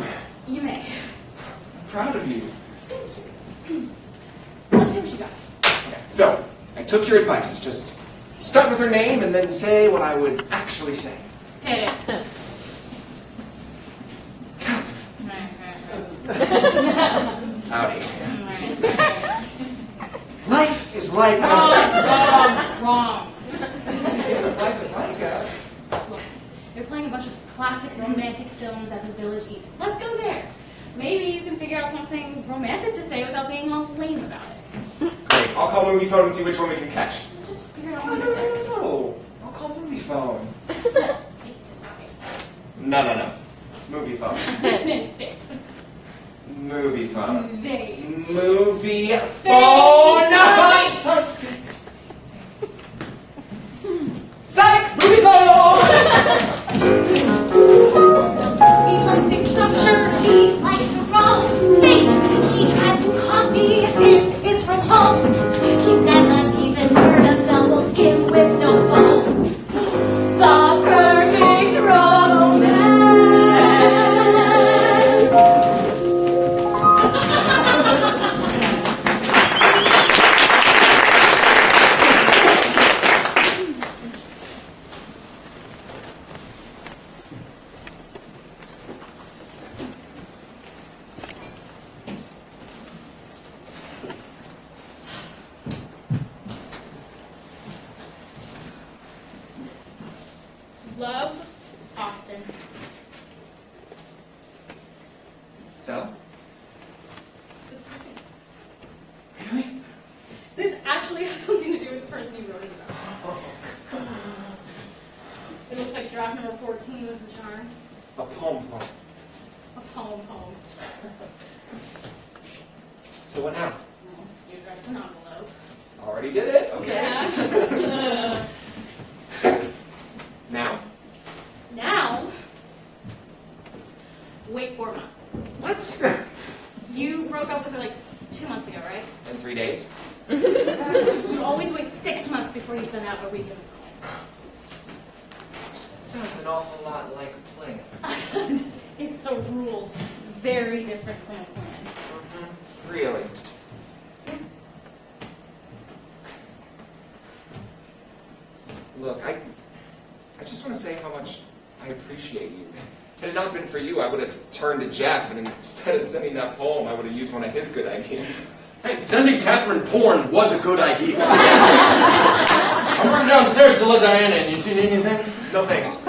Speaker 3: You may.
Speaker 5: I'm proud of you.
Speaker 3: Let's see what you got.
Speaker 5: Okay, so, I took your advice. Just start with her name and then say what I would actually say.
Speaker 3: Hit it.
Speaker 5: Howdy. Life is like...
Speaker 3: Wrong.
Speaker 5: Life is like a...
Speaker 3: Look, they're playing a bunch of classic romantic films at the Village East. Let's go there. Maybe you can figure out something romantic to say without being all lame about it.
Speaker 5: Great, I'll call Movie Phone and see which one we can catch.
Speaker 3: Let's just figure it out when we get there.
Speaker 5: No. I'll call Movie Phone.
Speaker 3: That's not fate decide.
Speaker 5: No. Movie Phone.
Speaker 3: Fate.
Speaker 5: Movie Phone.
Speaker 3: They.
Speaker 5: Movie Phone! Psych! Movie Phone!
Speaker 6: He likes big structure, she likes to roam. Fate, she tries to copy his from home. He's never even heard of double skin with no foam. The perfect romance.
Speaker 3: Love, Austin.
Speaker 5: So?
Speaker 3: This person.
Speaker 5: Really?
Speaker 3: This actually has something to do with the person you wrote it about. It looks like draft number 14 was the charm.
Speaker 5: A poem.
Speaker 3: A poem.
Speaker 5: So what now?
Speaker 3: Well, you addressed an envelope.
Speaker 5: Already did it. Okay.
Speaker 3: Yeah.
Speaker 5: Now?
Speaker 3: Now, wait 4 months.
Speaker 5: What?
Speaker 3: You broke up with her like 2 months ago, right?
Speaker 5: In 3 days?
Speaker 3: You always wait 6 months before you send out a weekend call.
Speaker 5: That sounds an awful lot like a plan.
Speaker 3: It's a rule. Very different from a plan.
Speaker 5: Really? Look, I just want to say how much I appreciate you. Had it not been for you, I would have turned to Jeff, and instead of sending that poem, I would have used one of his good ideas.
Speaker 2: Hey, sending Catherine porn was a good idea. I'm running downstairs to let Diana in. You seen anything?
Speaker 5: No thanks.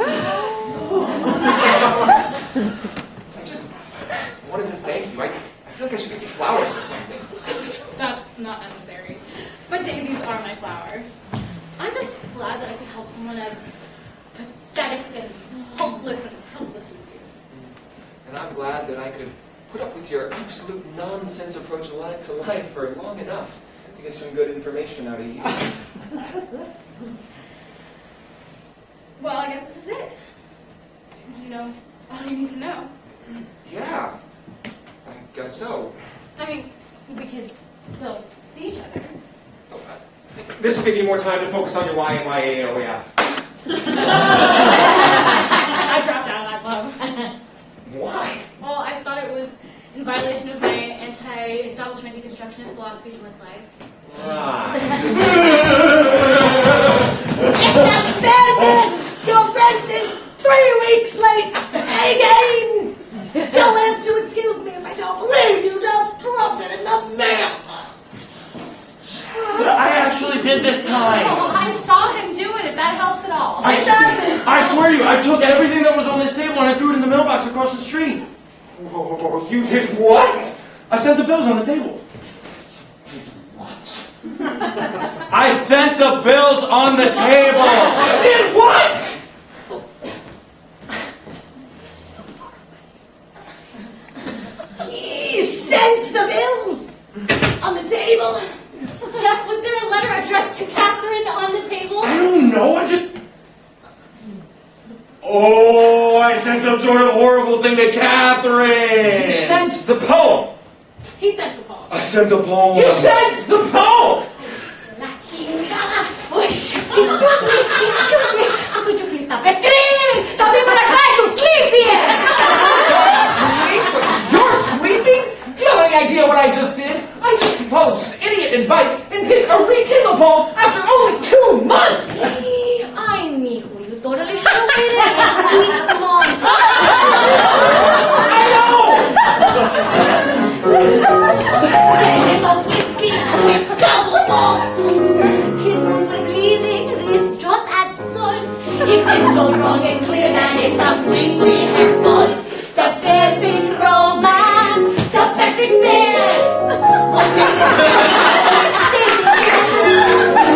Speaker 5: I just wanted to thank you. I feel like I should get you flowers or something.
Speaker 3: That's not necessary. But daisies are my flower. I'm just glad that I could help someone as pathetic and hopeless and helpless as you.
Speaker 5: And I'm glad that I could put up with your absolute nonsense approach to life for long enough to get some good information out of you.
Speaker 3: Well, I guess this is it. Do you know all you need to know?
Speaker 5: Yeah, I guess so.
Speaker 3: I mean, we could still see each other.
Speaker 5: Oh, this will give you more time to focus on your YNYAOEF.
Speaker 3: I dropped out of that club.
Speaker 5: Why?
Speaker 3: Well, I thought it was in violation of my anti-establishment deconstructionist philosophy towards life.
Speaker 5: Right.
Speaker 6: It's abandoned! Your rent is 3 weeks late! Again! You'll have to excuse me if I don't believe you just dropped it in the mail!
Speaker 2: I actually actually did this time.
Speaker 4: Oh, I saw him do it, if that helps at all.
Speaker 2: I swear to you, I took everything that was on this table and I threw it in the mailbox across the street.
Speaker 5: Whoa, you did what?
Speaker 2: I sent the bills on the table.
Speaker 5: What?
Speaker 2: I sent the bills on the table.
Speaker 5: You did what?
Speaker 6: He sent the bills on the table.
Speaker 3: Jeff, was there a letter addressed to Catherine on the table?
Speaker 2: I don't know, Oh, I sent some sort of horrible thing to Catherine.
Speaker 5: You sent the poem.
Speaker 3: He sent the poem.
Speaker 2: I sent the poem.
Speaker 5: You sent the poem.
Speaker 3: Excuse me. Could you please stop screaming? Some people are trying to sleep here.
Speaker 5: You're sleeping? Do you have any idea what I just did? I just proposed idiot advice and did a rekindle poem after only 2 months!
Speaker 3: Ay, mijo, you totally stupid and a sweet small.
Speaker 5: I know!
Speaker 6: There's a whiskey with double malt.
Speaker 3: His wounds were bleeding. This just adds salt.
Speaker 6: If this goes wrong, it's clear that it's completely her fault. The perfect romance, the perfect pair. What do you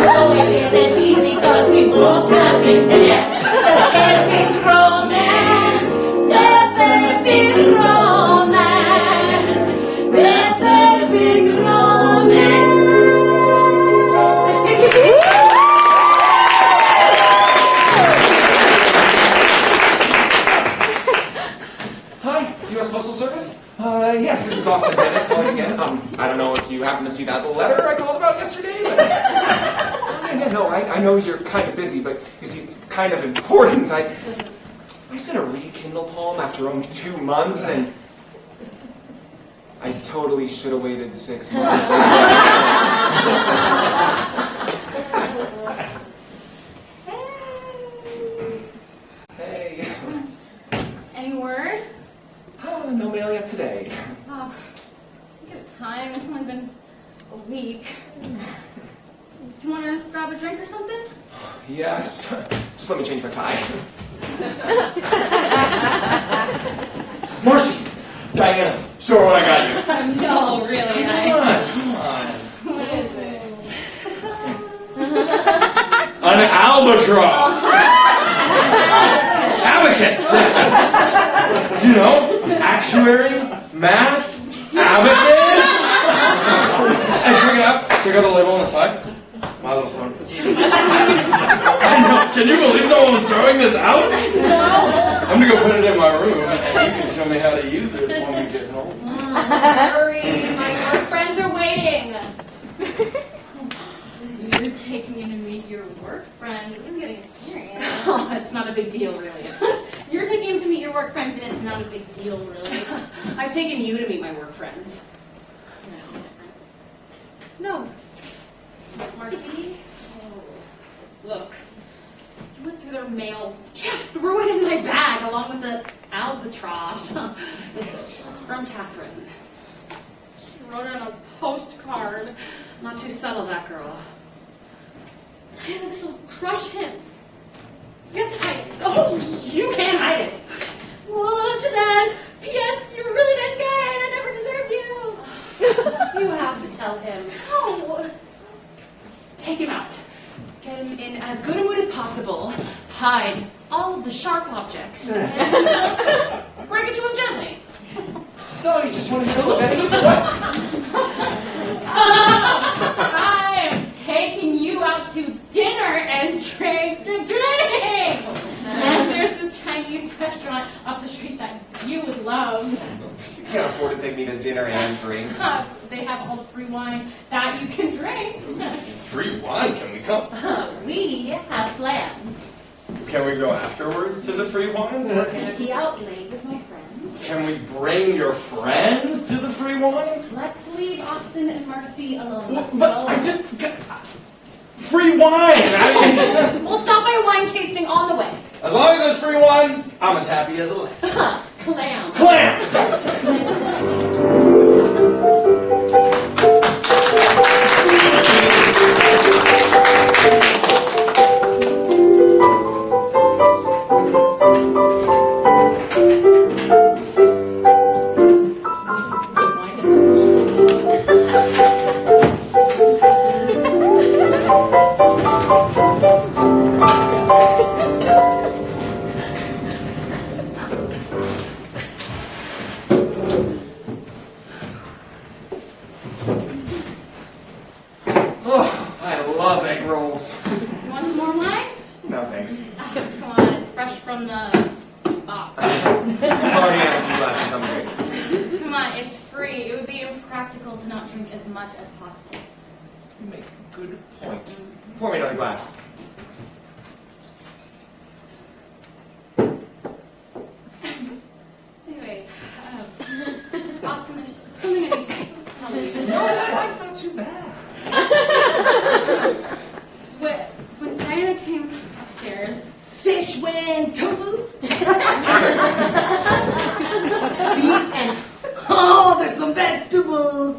Speaker 6: know it isn't easy cause we broke up in there. The perfect romance, the perfect romance, the perfect romance.
Speaker 5: Hi, U.S. Postal Service? Yes, this is Austin Bennett calling again. I don't know if you happen to see that letter I called about yesterday, but... I know you're kind of busy, but you see, it's kind of important. I sent a rekindle poem after only 2 months, and I totally should have waited 6 months. Hey.
Speaker 3: Any word?
Speaker 5: No mail yet today.
Speaker 3: Oh, look at the time. It's only been a week. You want to grab a drink or something?
Speaker 5: Yes. Just let me change my tie.
Speaker 2: Marcy, Diana, show her what I got you.
Speaker 4: No, really,
Speaker 2: Come on.
Speaker 3: What is it?
Speaker 2: An albatross. Abacus. You know, actuary, math, abacus. And check it out. Check out the label on the side. My little phone. Can you believe someone was throwing this out? No. I'm gonna go put it in my room, and you can show me how to use it when we get home.
Speaker 4: Hurry, my work friends are waiting.
Speaker 3: You're taking me to meet your work friends. This is getting serious.
Speaker 4: Oh, it's not a big deal, really.
Speaker 3: You're taking him to meet your work friends, and it's not a big deal, really.
Speaker 4: I've taken you to meet my work friends. No. Marcy? Oh, look.
Speaker 3: You went through their mail.
Speaker 4: Jeff threw it in my bag along with the albatross. It's from Catherine.
Speaker 3: She wrote it on a postcard.
Speaker 4: Not too subtle, that girl.
Speaker 3: Diana, this will crush him. You have to hide it.
Speaker 4: Oh, you can't hide it.
Speaker 3: Well, let's just add, P.S. You're a really nice guy, and I never deserved you.
Speaker 4: You have to tell him.
Speaker 3: No.
Speaker 4: Take him out. Get him in as good a mood as possible. Hide all of the sharp objects. And bring it to him gently.
Speaker 5: So, you just want to know what that is, or what?
Speaker 3: I am taking you out to dinner and drinks. And there's this Chinese restaurant up the street that you would love.
Speaker 5: You can't afford to take me to dinner and drinks.
Speaker 3: They have all the free wine that you can drink.
Speaker 2: Free wine? Can we come?
Speaker 4: We have plans.
Speaker 2: Can we go afterwards to the free wine?
Speaker 4: We're going to be out late with my friends.
Speaker 2: Can we bring your friends to the free wine?
Speaker 4: Let's leave Austin and Marcy alone. Let's
Speaker 2: But
Speaker 4: go.
Speaker 2: I just... Free wine!
Speaker 4: We'll stop by a wine tasting on the way.
Speaker 2: As long as there's free wine, I'm as happy as a lamb.
Speaker 4: Clam.
Speaker 2: Clam!
Speaker 5: Oh, I love egg rolls.
Speaker 3: You want some more wine?
Speaker 5: No, thanks.
Speaker 3: Come on, it's fresh from the box.
Speaker 5: I've already had a few glasses. I'm good.
Speaker 3: Come on, it's free. It would be impractical to not drink as much as possible.
Speaker 5: You make a good point. Pour me another glass.
Speaker 3: Anyways, Austin, there's something I need to tell you.
Speaker 5: No, this wine's not too bad.
Speaker 3: When Diana came upstairs,
Speaker 6: Sichuan tofu? Beef and... Oh, there's some vegetables!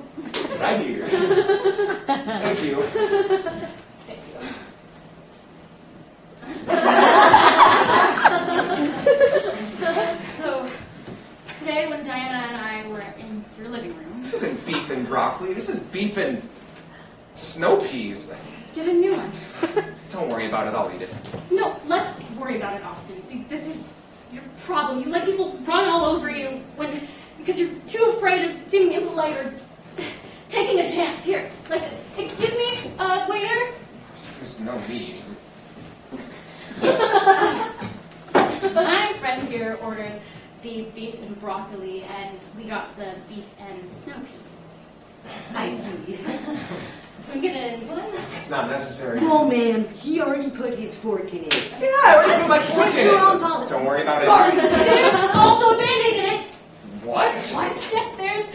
Speaker 5: Right here. Thank you.
Speaker 3: thank you. So, today when Diana and I were in your living room,
Speaker 5: This isn't beef and broccoli. This is beef and snow peas.
Speaker 3: get a new one.
Speaker 5: Don't worry about it. I'll eat it.
Speaker 3: No, let's worry about it, Austin. See, this is your problem. You let people run all over you because you're too afraid of seeming impolite or taking a chance. Here, like this. Excuse me, waiter?
Speaker 5: There's no need.
Speaker 3: My friend here ordered the beef and broccoli, and we got the beef and snow peas.
Speaker 6: I see.
Speaker 3: Can we get a new one?
Speaker 5: It's not necessary.
Speaker 6: No, ma'am. He already put his fork in it.
Speaker 5: Yeah, I already put my fork in
Speaker 6: Your own
Speaker 5: it.
Speaker 6: policy.
Speaker 5: Don't worry about it.
Speaker 6: Sorry.
Speaker 3: There's also a Band-Aid in it.
Speaker 5: What?
Speaker 3: There's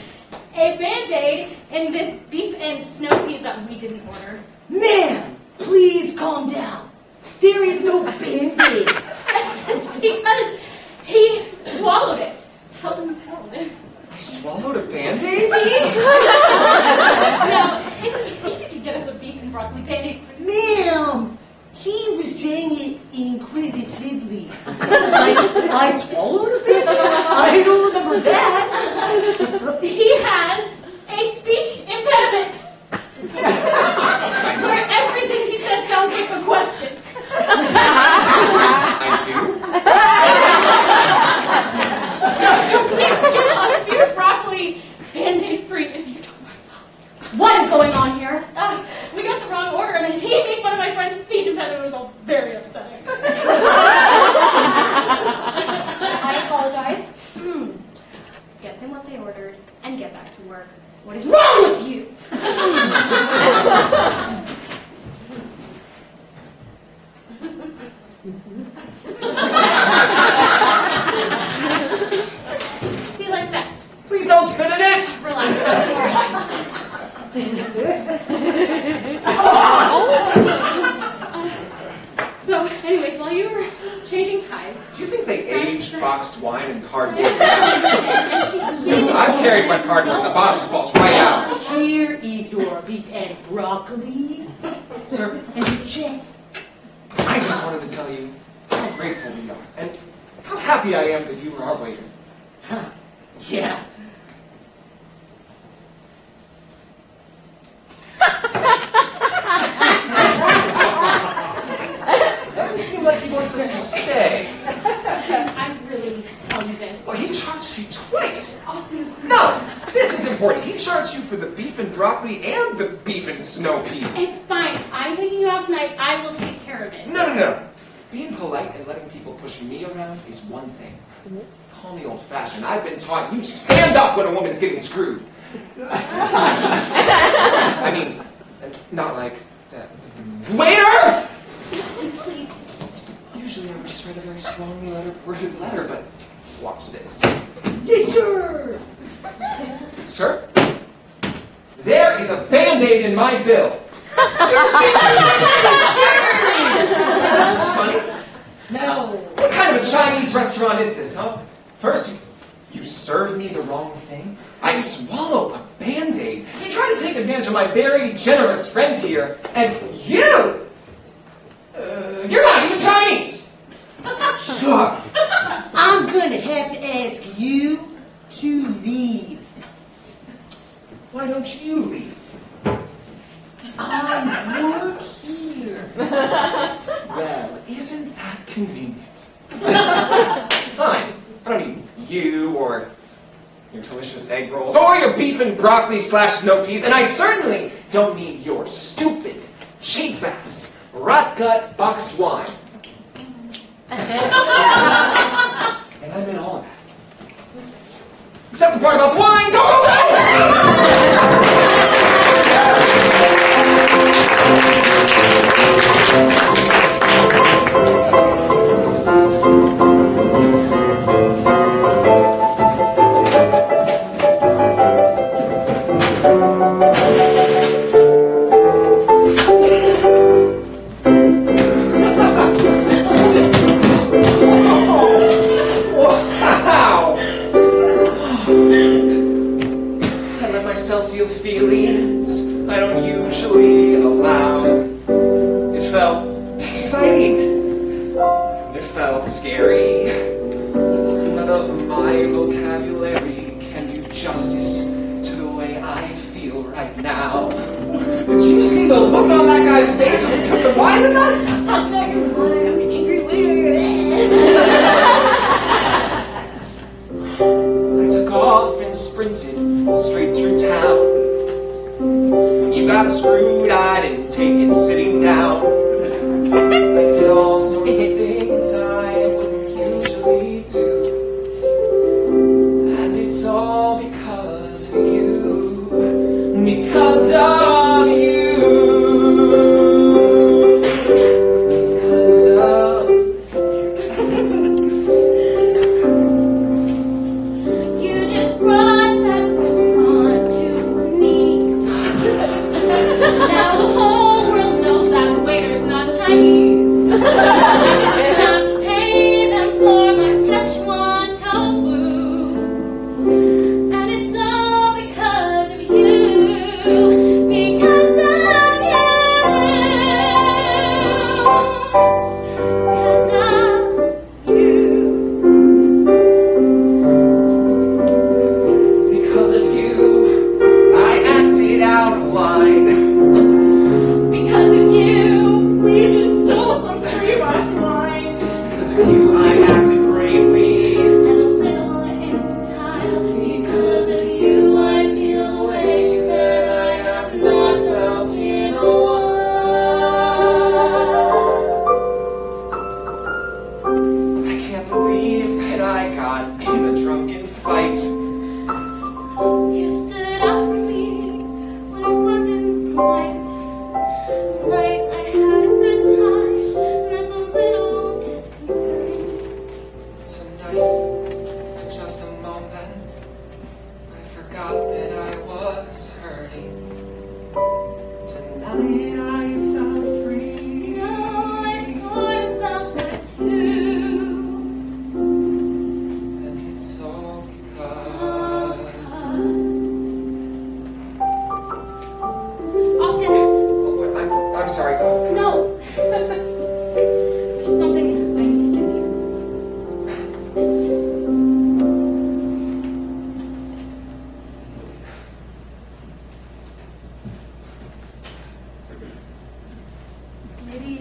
Speaker 3: a Band-Aid in this beef and snow peas that we didn't order.
Speaker 6: Ma'am, please calm down. There is no Band-Aid.
Speaker 3: It's because he swallowed it. Tell him he swallowed it.
Speaker 5: I swallowed a Band-Aid?
Speaker 3: See? Now, if you could get us a beef and broccoli Band-Aid for
Speaker 6: Ma'am, he was saying it inquisitively. I swallowed a bit? I don't remember that.
Speaker 3: He has a speech impediment. Where everything he says sounds like a question.
Speaker 5: I do?
Speaker 3: Please get us a beef broccoli Band-Aid free if you don't mind. What is going on here? We got the wrong order, and then he made fun of my friend's speech impediment. It was all very upsetting. I apologize. Get them what they ordered and get back to work. What is wrong with you? See, like that.
Speaker 5: Please don't spit in it!
Speaker 3: Relax. So, anyways, while you were changing ties,
Speaker 5: Do you think they age boxed wine in cardboard bags? Yes, I've carried my cardboard. The bottom falls right out.
Speaker 6: Here is your beef and broccoli.
Speaker 5: Sir,
Speaker 6: And a check.
Speaker 5: I just wanted to tell you how grateful we are and how happy I am that you were our waiter.
Speaker 6: Huh. Yeah.
Speaker 5: Doesn't seem like he wants us to stay.
Speaker 3: I really need to tell you this.
Speaker 5: Well, he charged you twice.
Speaker 3: Austin's...
Speaker 5: No, this is important. He charged you for the beef and broccoli and the beef and snow peas.
Speaker 3: It's fine. I'm taking you out tonight. I will take care of it.
Speaker 5: No. Being polite and letting people push me around is one thing. Call me old-fashioned. I've been taught you stand up when a woman's getting screwed. I mean, not like that. Waiter!
Speaker 3: Austin, please.
Speaker 5: Usually I would just write a very strongly worded letter, but watch this.
Speaker 6: Yes, sir.
Speaker 5: Sir, there is a Band-Aid in my bill. This is funny.
Speaker 6: No.
Speaker 5: What kind of a Chinese restaurant is this, huh? First, you serve me the wrong thing. I swallow a Band-Aid. You try to take advantage of my very generous friend here, and you're not even Chinese.
Speaker 6: Sir, I'm gonna have to ask you to leave.
Speaker 5: Why don't you leave?
Speaker 6: I work here.
Speaker 5: convenient. Fine. I don't need you or your delicious egg rolls or your beef and broccoli / snow peas, and I certainly don't need your stupid, cheap-ass, rot-gut boxed wine. And I meant all of that. Except the part about the wine. Go away! Feelings I don't usually allow. It felt exciting. It felt scary. None of my vocabulary can do justice to the way I feel right now. Did you see the look on that guy's face when he took the wine with us?
Speaker 6: That's not your mother. I'm an angry waiter.
Speaker 5: I took off and sprinted straight through town. When you got screwed, I didn't take it sitting down. I did all sorts of things I wouldn't usually do. And it's all because of you. Because of you. Because of
Speaker 6: You just brought that restaurant to me. Now the whole world knows that waiter's not Chinese. I didn't have to pay them for my Szechuan tofu. And it's all because of you. Because of you. Because of you.
Speaker 5: Because of you, I acted out of line.
Speaker 6: Because of you, we just stole some free box wine.
Speaker 5: Because of you, I acted bravely.
Speaker 6: And a little infantile. Because of you, I feel the way that I have not felt in a while.
Speaker 5: I can't believe that I got in a drunken fight.
Speaker 6: You stood up for me when it wasn't polite. Tonight I had a good time, and that's a little disconcerting.
Speaker 5: Tonight, for just a moment, I forgot that I was hurting. Tonight I felt free.
Speaker 6: No, I sort of felt that too.
Speaker 5: And it's all because...
Speaker 6: Austin,
Speaker 5: Oh, wait, I'm sorry. Oh,
Speaker 6: no. There's something I need to give you. Maybe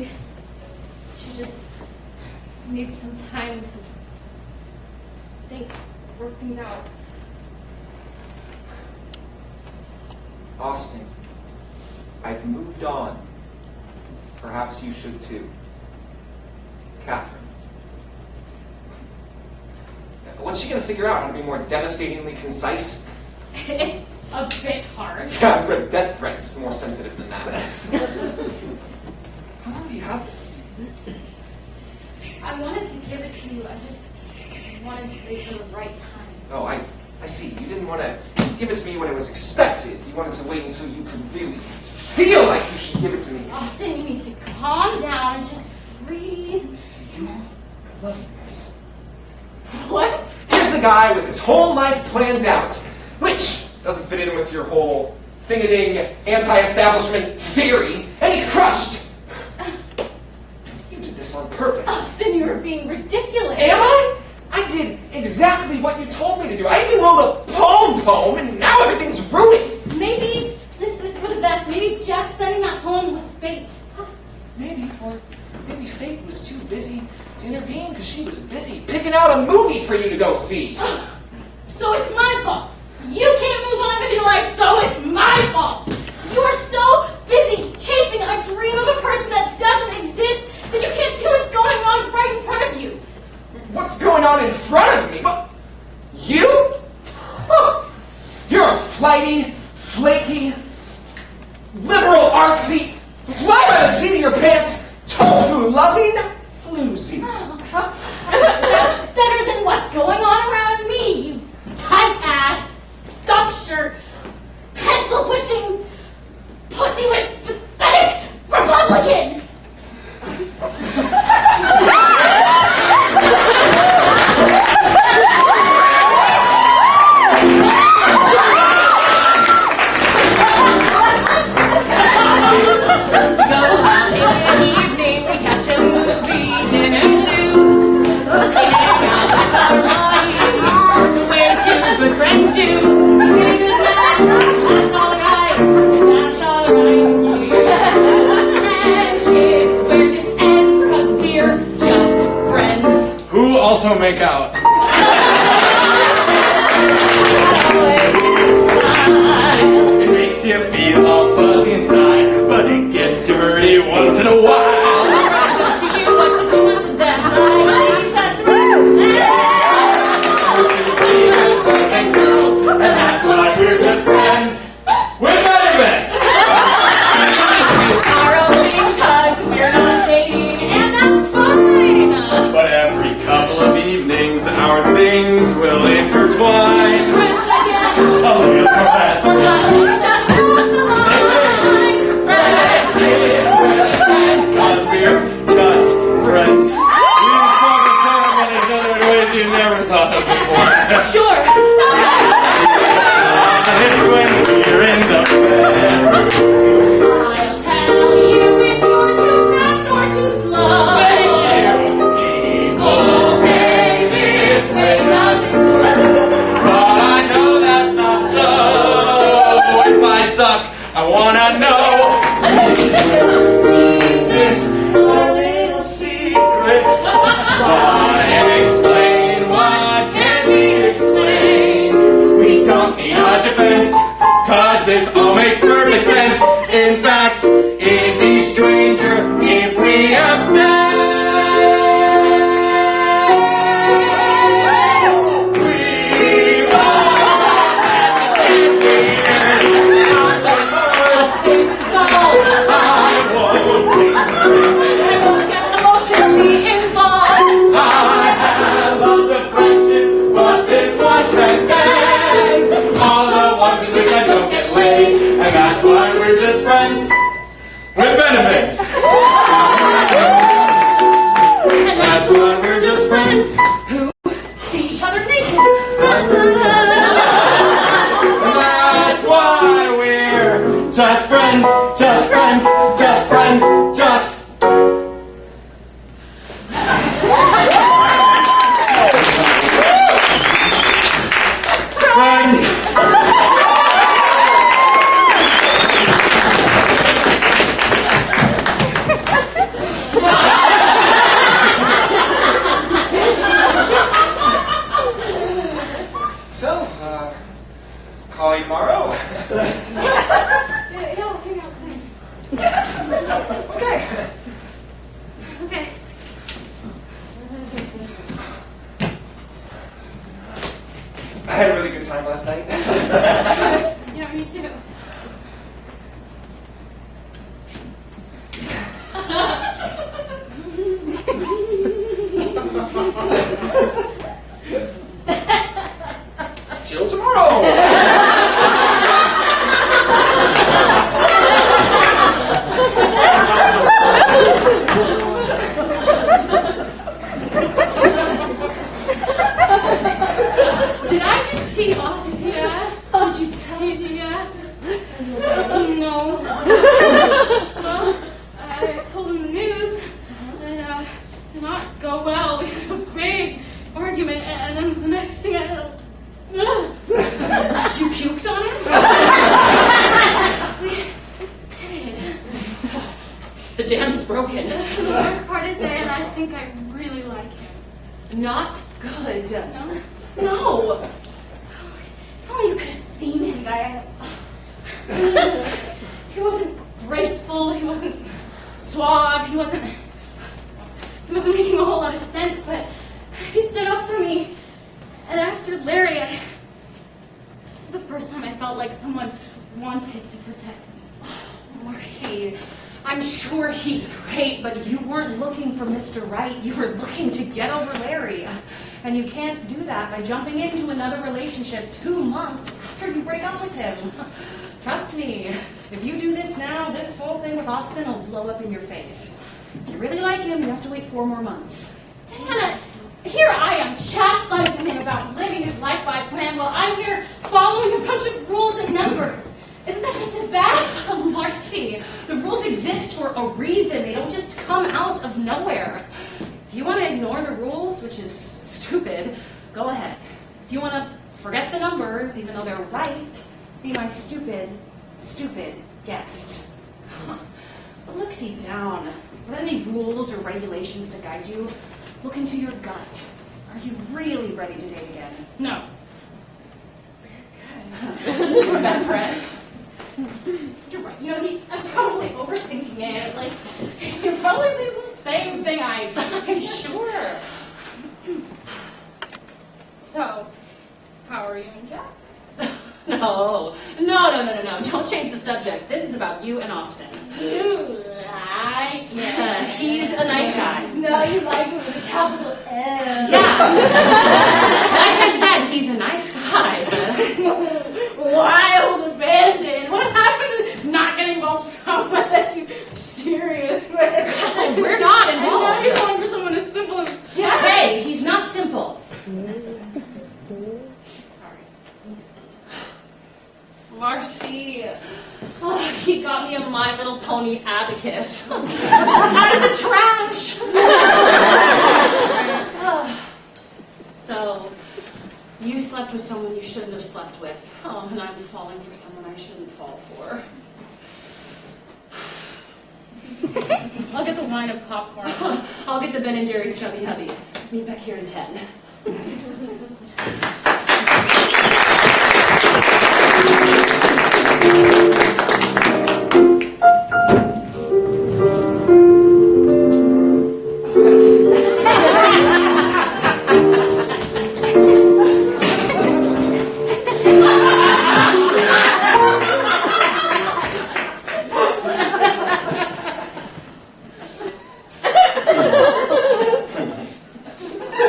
Speaker 6: she just needs some time to think, work things out.
Speaker 5: Austin, I've moved on. Perhaps you should too. Catherine. What's she going to figure out? How to be more devastatingly concise?
Speaker 4: It's a bit hard.
Speaker 5: Yeah, I've read death threats more sensitive than that. How long have you had this?
Speaker 6: I wanted to give it to you. I just wanted to wait for the right time.
Speaker 5: Oh, I see. You didn't want to give it to me when it was expected. You wanted to wait until you could really feel like you should give it to me.
Speaker 6: Austin, you need to calm down and just breathe.
Speaker 5: I love you, miss.
Speaker 4: What?
Speaker 5: Here's the guy with his whole life planned out, which doesn't fit in with your whole thing-a-ding anti-establishment theory, and he's crushed. You did this on purpose.
Speaker 6: Austin, you're being ridiculous.
Speaker 5: Am I? I did exactly what you told me to do. I even wrote a poem, and now everything's ruined.
Speaker 6: Maybe this is for the best. Maybe Jeff sending that poem was fate.
Speaker 5: Maybe fate was too busy to intervene because she was busy picking out a movie for you to go see.
Speaker 3: So it's my fault. You can't move on with your life, so it's my fault. You are so busy chasing a dream of a person that doesn't exist that you can't see what's going on right in front of you.
Speaker 5: What's going on in front of me? What? You? Huh. You're a flighty, flaky, liberal, artsy, fly by the seat of your pants, tofu-loving floozy.
Speaker 3: That's better than what's going on around me, you tight-ass, stuffed shirt, pencil-pushing, pussy with pathetic Republican!
Speaker 4: Go out in the evening, we catch a movie, dinner too. We hang out with our wives, the way two good friends do. We say goodnight, that's all right, and that's all right with you. Friendships where this ends, 'cause we're just friends.
Speaker 2: Who also make out? It makes you feel all fuzzy inside, but it gets dirty once in a while.
Speaker 4: Does to you what you do to them, Jesus,
Speaker 2: Boys and girls, and that's why we're just friends with benefits.
Speaker 4: are only 'cause we're not dating, and that's fine.
Speaker 2: But every couple of evenings, our things will intertwine.
Speaker 4: Friends again,
Speaker 2: A little caress. Friendships, we're friends, 'cause we're just friends. We talk and talk about each other in ways you never thought of before.
Speaker 4: Sure.
Speaker 2: It's when we're in the bedroom.
Speaker 4: I'll tell you if you're too fast or too slow. People say this way doesn't work.
Speaker 2: But I know that's not so. If I suck, I wanna know. Leave this a little secret. Why explain what can't be explained? We don't need a defense, 'cause this all makes perfect sense. In fact, it'd be stranger if we abstain. We all at the same meeting. I won't be granted.
Speaker 4: I won't get emotionally involved.
Speaker 2: I have lots of friendships, but this one transcends all the ones in which I don't get laid, and that's why we're just friends with benefits. And that's why we're just friends.
Speaker 4: See each other naked.
Speaker 2: That's why we're just friends, just friends, just friends, just. Friends.
Speaker 5: So, call you tomorrow.
Speaker 3: Yeah, I'll hang outside.
Speaker 5: Okay.
Speaker 3: Okay.
Speaker 5: I had a really good time last night.
Speaker 3: Yeah, me too.
Speaker 5: Till tomorrow.
Speaker 4: Did I just see us?
Speaker 3: Yeah?
Speaker 4: Did you tell me?
Speaker 3: Yeah? No. Well, I told him the news, and did not go well. We had a big
Speaker 4: broken.
Speaker 3: The worst part is that I think I really like him.
Speaker 4: Not good.
Speaker 3: No?
Speaker 4: No.
Speaker 3: If only you could have seen him, Diana. He wasn't graceful, he wasn't suave, he wasn't making a whole lot of sense, but he stood up for me. And after Larry, this is the first time I felt like someone wanted to protect me.
Speaker 4: Marcy, I'm sure he's great, but you weren't looking for Mr. Right. You were looking to get over Larry. And you can't do that by jumping into another relationship 2 months after you break up with him. Trust me, if you do this now, this whole thing with Austin will blow up in your face. If you really like him, you have to wait 4 more months.
Speaker 3: Diana, here I am chastising him about living his life by plan while I'm here following a bunch of rules and numbers. Isn't that just as bad?
Speaker 4: Marcy, the rules exist for a reason. They don't just come out of nowhere. If you want to ignore the rules, which is stupid, go ahead. If you want to forget the numbers, even though they're right, be my stupid guest. But look deep down. Without any rules or regulations to guide you, look into your gut. Are you really ready to date again?
Speaker 3: No.
Speaker 4: Your best friend?
Speaker 3: You're right. You know, I'm probably overthinking it. Like, he probably thinks the same thing I do.
Speaker 4: I'm sure.
Speaker 3: So, how are you and Jeff?
Speaker 4: No. Don't change the subject. This is about you and Austin.
Speaker 3: You like him.
Speaker 4: He's a nice guy.
Speaker 3: No, you like him with a capital M.
Speaker 4: Yeah. Like I said, he's a nice guy.
Speaker 3: Wild abandon. What happened to not getting involved with someone that you're serious with?
Speaker 4: We're not
Speaker 3: And now you're
Speaker 4: involved.
Speaker 3: going for someone as simple as Jeff.
Speaker 4: Hey, he's not simple.
Speaker 3: Sorry.
Speaker 4: Marcy. Oh, he got me a My Little Pony abacus. Out of the trash. So, you slept with someone you shouldn't have slept with. Oh, and I'm falling for someone I shouldn't fall for.
Speaker 3: I'll get the wine and popcorn.
Speaker 4: I'll get the Ben & Jerry's Chubby Hubby. Meet back here in 10.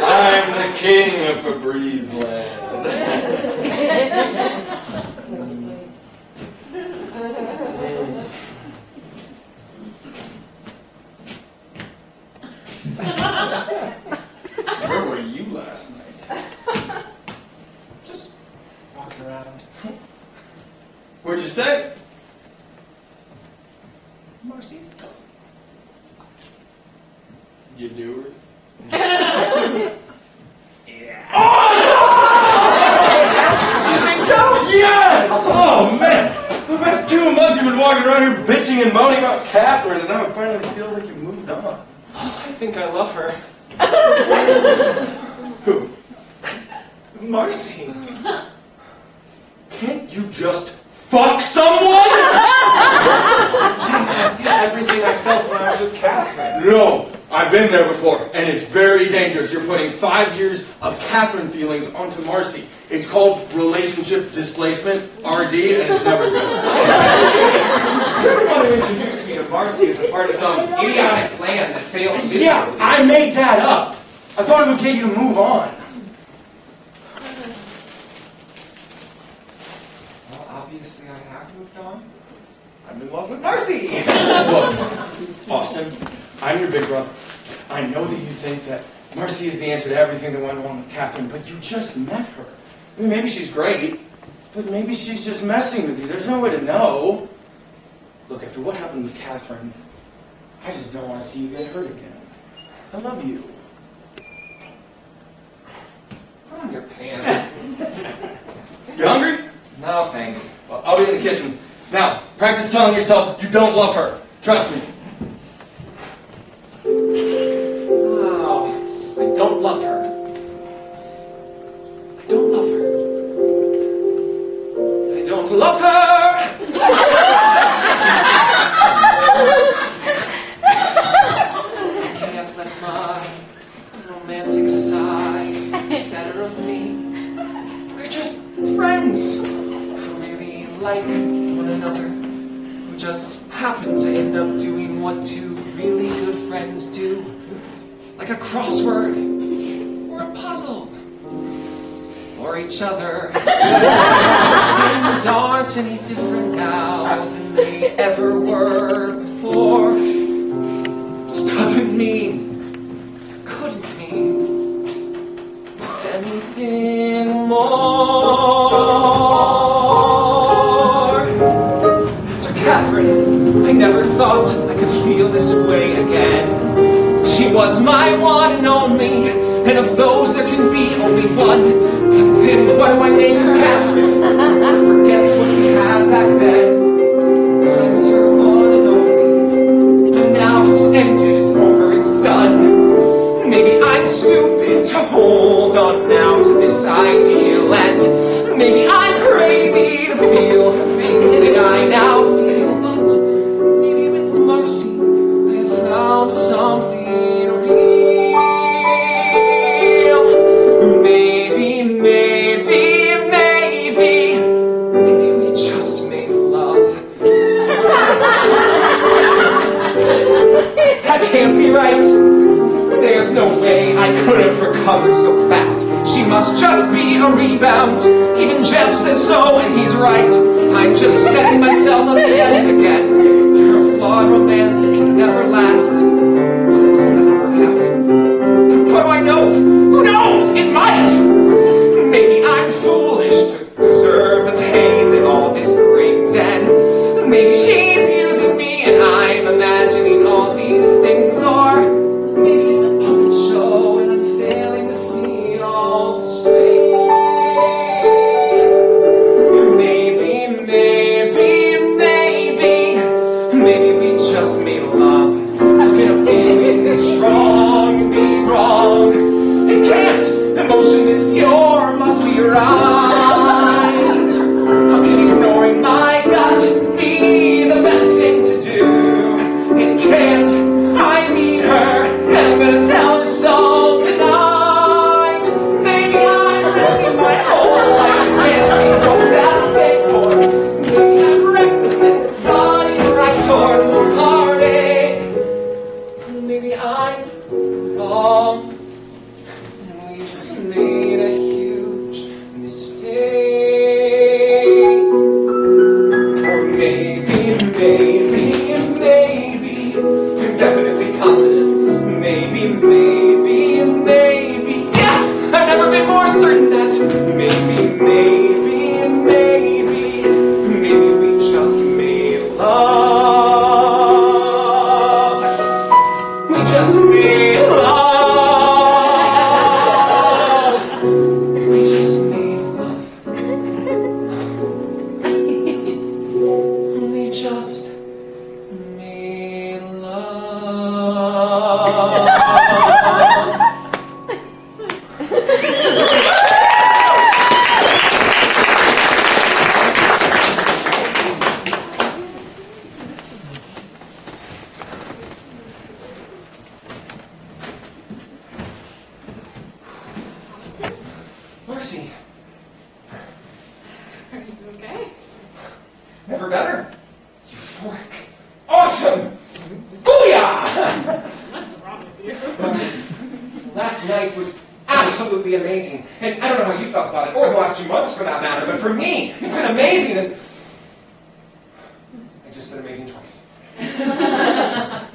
Speaker 2: I'm the king of Febreze land. Where were you last night?
Speaker 5: Just walking around.
Speaker 2: Where'd you stay?
Speaker 5: Marcy's.
Speaker 2: You knew her?
Speaker 5: You think so?
Speaker 2: Yes! Oh, man! The past 2 months you've been walking around here bitching and moaning about Catherine, and now it finally feels like you've moved on.
Speaker 5: Oh, I think I love her.
Speaker 2: Who?
Speaker 5: Marcy.
Speaker 2: Can't you just fuck someone?
Speaker 5: Jeff, I feel everything I felt when I was with Catherine.
Speaker 2: No, I've been there before, and it's very dangerous. You're putting 5 years of Catherine feelings onto Marcy. It's called relationship displacement, RD, and it's never good.
Speaker 5: You want to introduce me to Marcy as a part of some idiotic plan that failed miserably.
Speaker 2: Yeah, I made that up. I thought it would get you to move on.
Speaker 5: Well, obviously I have moved on. I'm in love with Marcy.
Speaker 2: Look, Austin, I'm your big brother. I know that you think that Marcy is the answer to everything that went wrong with Catherine, but you just met her. I mean, maybe she's great, but maybe she's just messing with you. There's no way to know. Look, after what happened with Catherine, I just don't want to see you get hurt again. I love you.
Speaker 5: Put on your pants.
Speaker 2: You hungry?
Speaker 5: No, thanks.
Speaker 2: Well, I'll be in the kitchen. Now, practice telling yourself you don't love her. Trust me.
Speaker 5: end up doing what two really good friends do. Like a crossword, or a puzzle, or each other. Things aren't any different now than they ever were before. This doesn't mean, couldn't mean, anything more. To Catherine, I never thought I could feel this way again. She was my one and only, and of those there can be only one. And then what do I say to Catherine? Forgets what we had back then. I was her one and only, and now it's ended, it's over, it's done. Maybe I'm stupid to hold on now to this ideal, and maybe I'm crazy to feel the things that I now feel, but maybe with Marcy I have found something. Can't be right. There's no way I could have recovered so fast. She must just be a rebound. Even Jeff says so, and he's right. I'm just setting myself up again and again for a flawed romance that can never last. Well, it's never work out. What do I know? Who knows? It might. Maybe I'm foolish to deserve the pain that all this brings, and maybe she's using me and I'm imagining all these things, or maybe it's a puppet show and I'm failing to see all the strings. Maybe we just made love. How can a feeling this strong be wrong? It can't. Emotion is pure, must be right. How can ignoring my gut be the best thing to do? It can't. I need her, and I'm gonna tell her so tonight. Maybe I'm risking my whole life. I can't see what's at stake for. Maybe I'm reckless and running right toward more heartache. Maybe I'm wrong, and we just made a huge mistake. Or maybe, I'm definitely positive. Maybe, yes! I've never been more certain that maybe we just made love. We just made love. We just made love. We just made love. Marcy.
Speaker 4: Are you okay?
Speaker 5: Never better. Euphoric. Awesome! Booyah!
Speaker 4: What's wrong with you?
Speaker 5: Last night was absolutely amazing. And I don't know how you felt about it, or the last 2 months for that matter, but for me, it's been amazing. And I just said amazing twice. At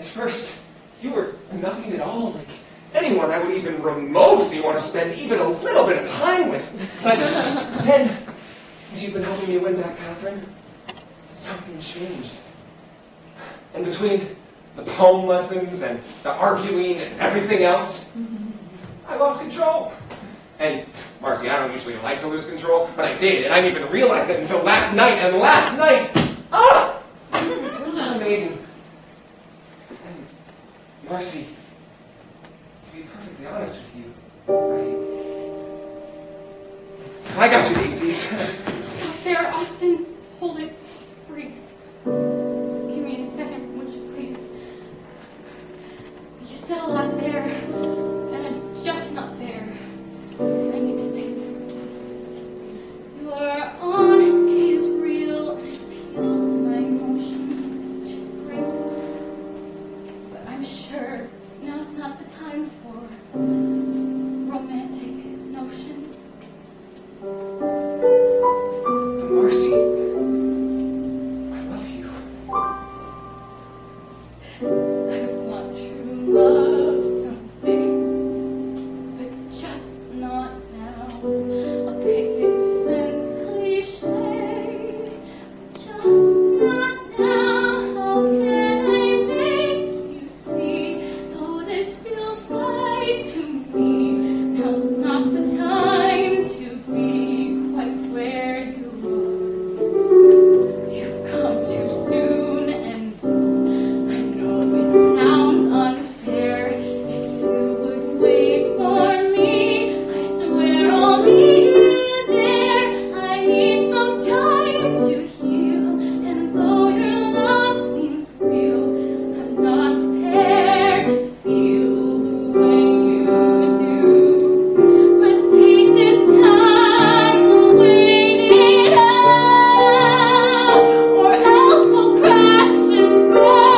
Speaker 5: first, you were nothing at all like anyone I would even remotely want to spend even a little bit of time with. But then, as you've been helping me win back Catherine, something changed. And between the poem lessons and the arguing and everything else, I lost control. And Marcy, I don't usually like to lose control, but I did, and I didn't even realize it until last night. And last night, amazing. And Marcy, to be perfectly honest with you, I got your daisies.
Speaker 3: Stop there, Austin. Hold it. Freeze. Give me a second, would you please? You said a lot there, and I'm just not there. I need to think. Your honesty is real, and it appeals to my emotions. Just I'm sure now's not the time for romantic notions.
Speaker 5: Marcy, I love you.
Speaker 3: I want true love someday, but just not now. A picket fence cliche, just not now. How can I make you see? Though this feels right to me, now's not the time to be quite where you are. You've come too soon, and I know it sounds unfair. If you would wait for me, I swear I'll meet you there. I need some time to heal, and though your love seems real, I'm not prepared to feel the way you do. Let's take this time to wait it out, or else we'll crash and burn.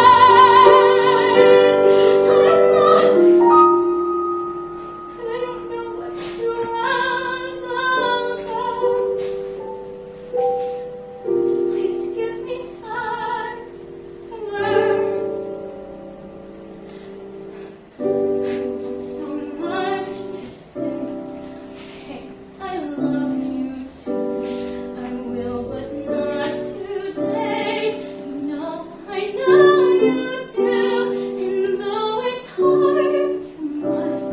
Speaker 3: I'm lost, and I don't know what true love's all about. Please give me time to learn. I want so much to say. Hey, I love you too. I will, but not today. I know you do. And though it's hard, you must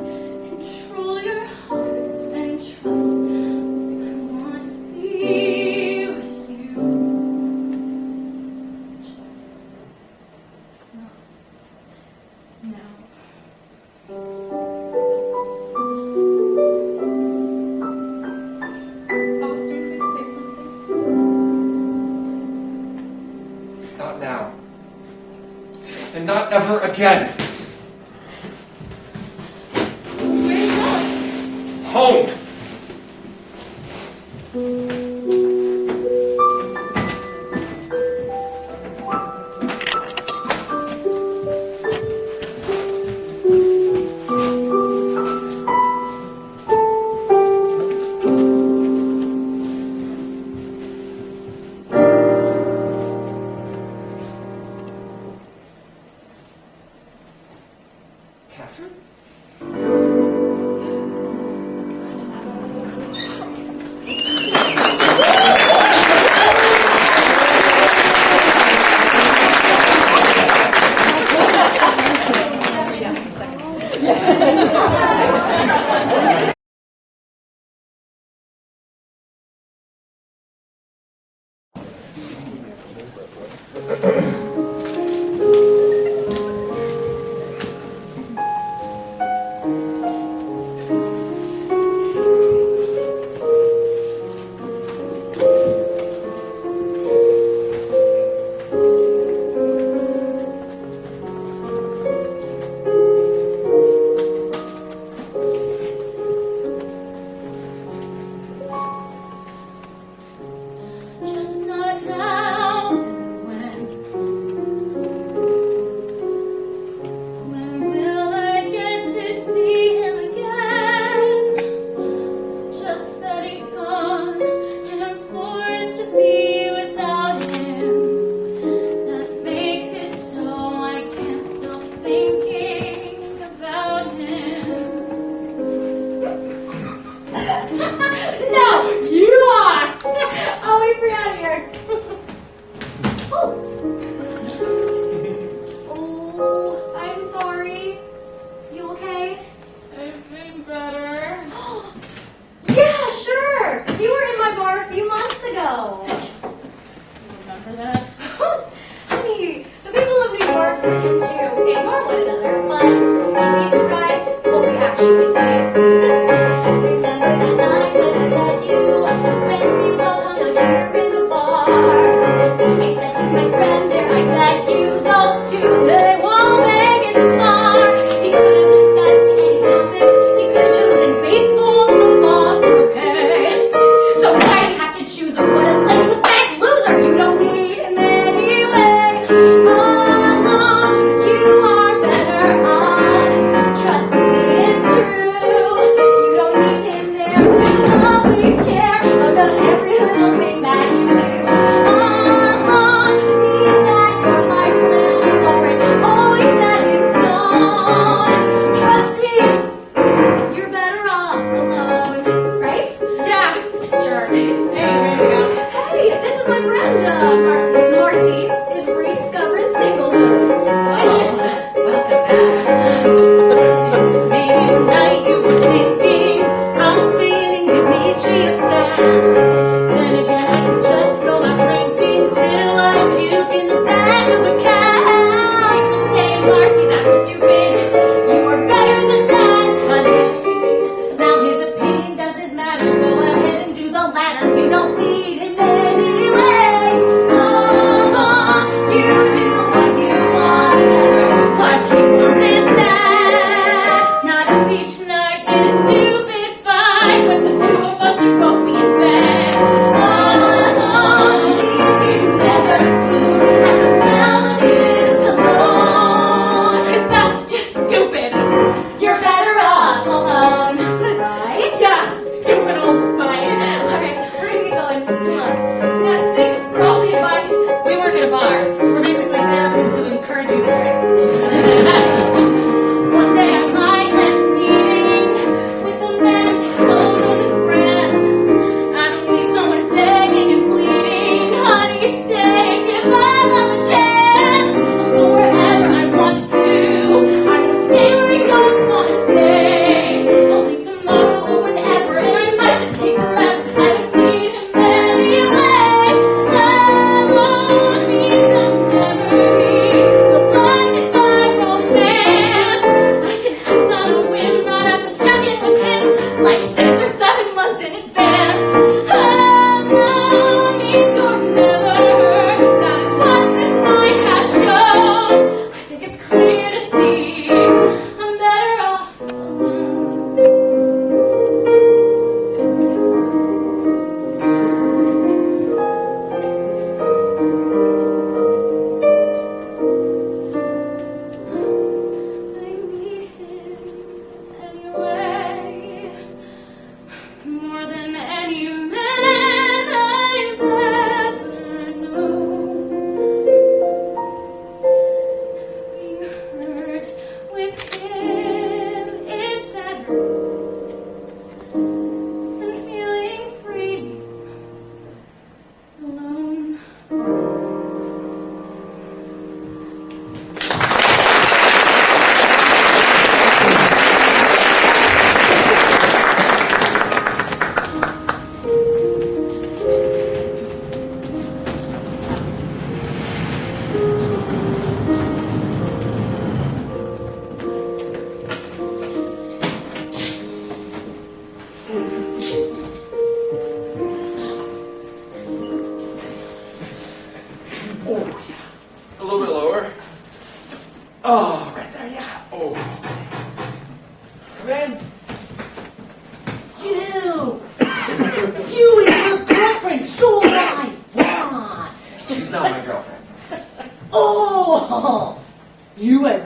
Speaker 3: control your heart and trust. I want to be with you. Just not now. Foster, please say something.
Speaker 5: Not now. And not ever again.
Speaker 3: Where are you going?
Speaker 5: Home. Catherine?
Speaker 3: Just not now, then when? When will I get to see him again? It's just that he's gone, and I'm forced to be without him. That makes it so I can't stop thinking about him. No, you are! I'll wait for you out here. Oh, I'm sorry. You okay?
Speaker 4: I've been better.
Speaker 3: Yeah, sure. You were in my bar a few months ago.
Speaker 4: Remember that?
Speaker 3: Honey, the people of New York tend to ignore one another, but you'd be surprised what we actually say. Remember the night when I met you, when we both hung out here in the bar. I said to my friend there, I bet you those two, they won't make it too far. He could have discussed any topic, he could have chosen baseball, football, croquet. So why do you have to choose or what a lame pathetic loser? You don't need him anyway. You are better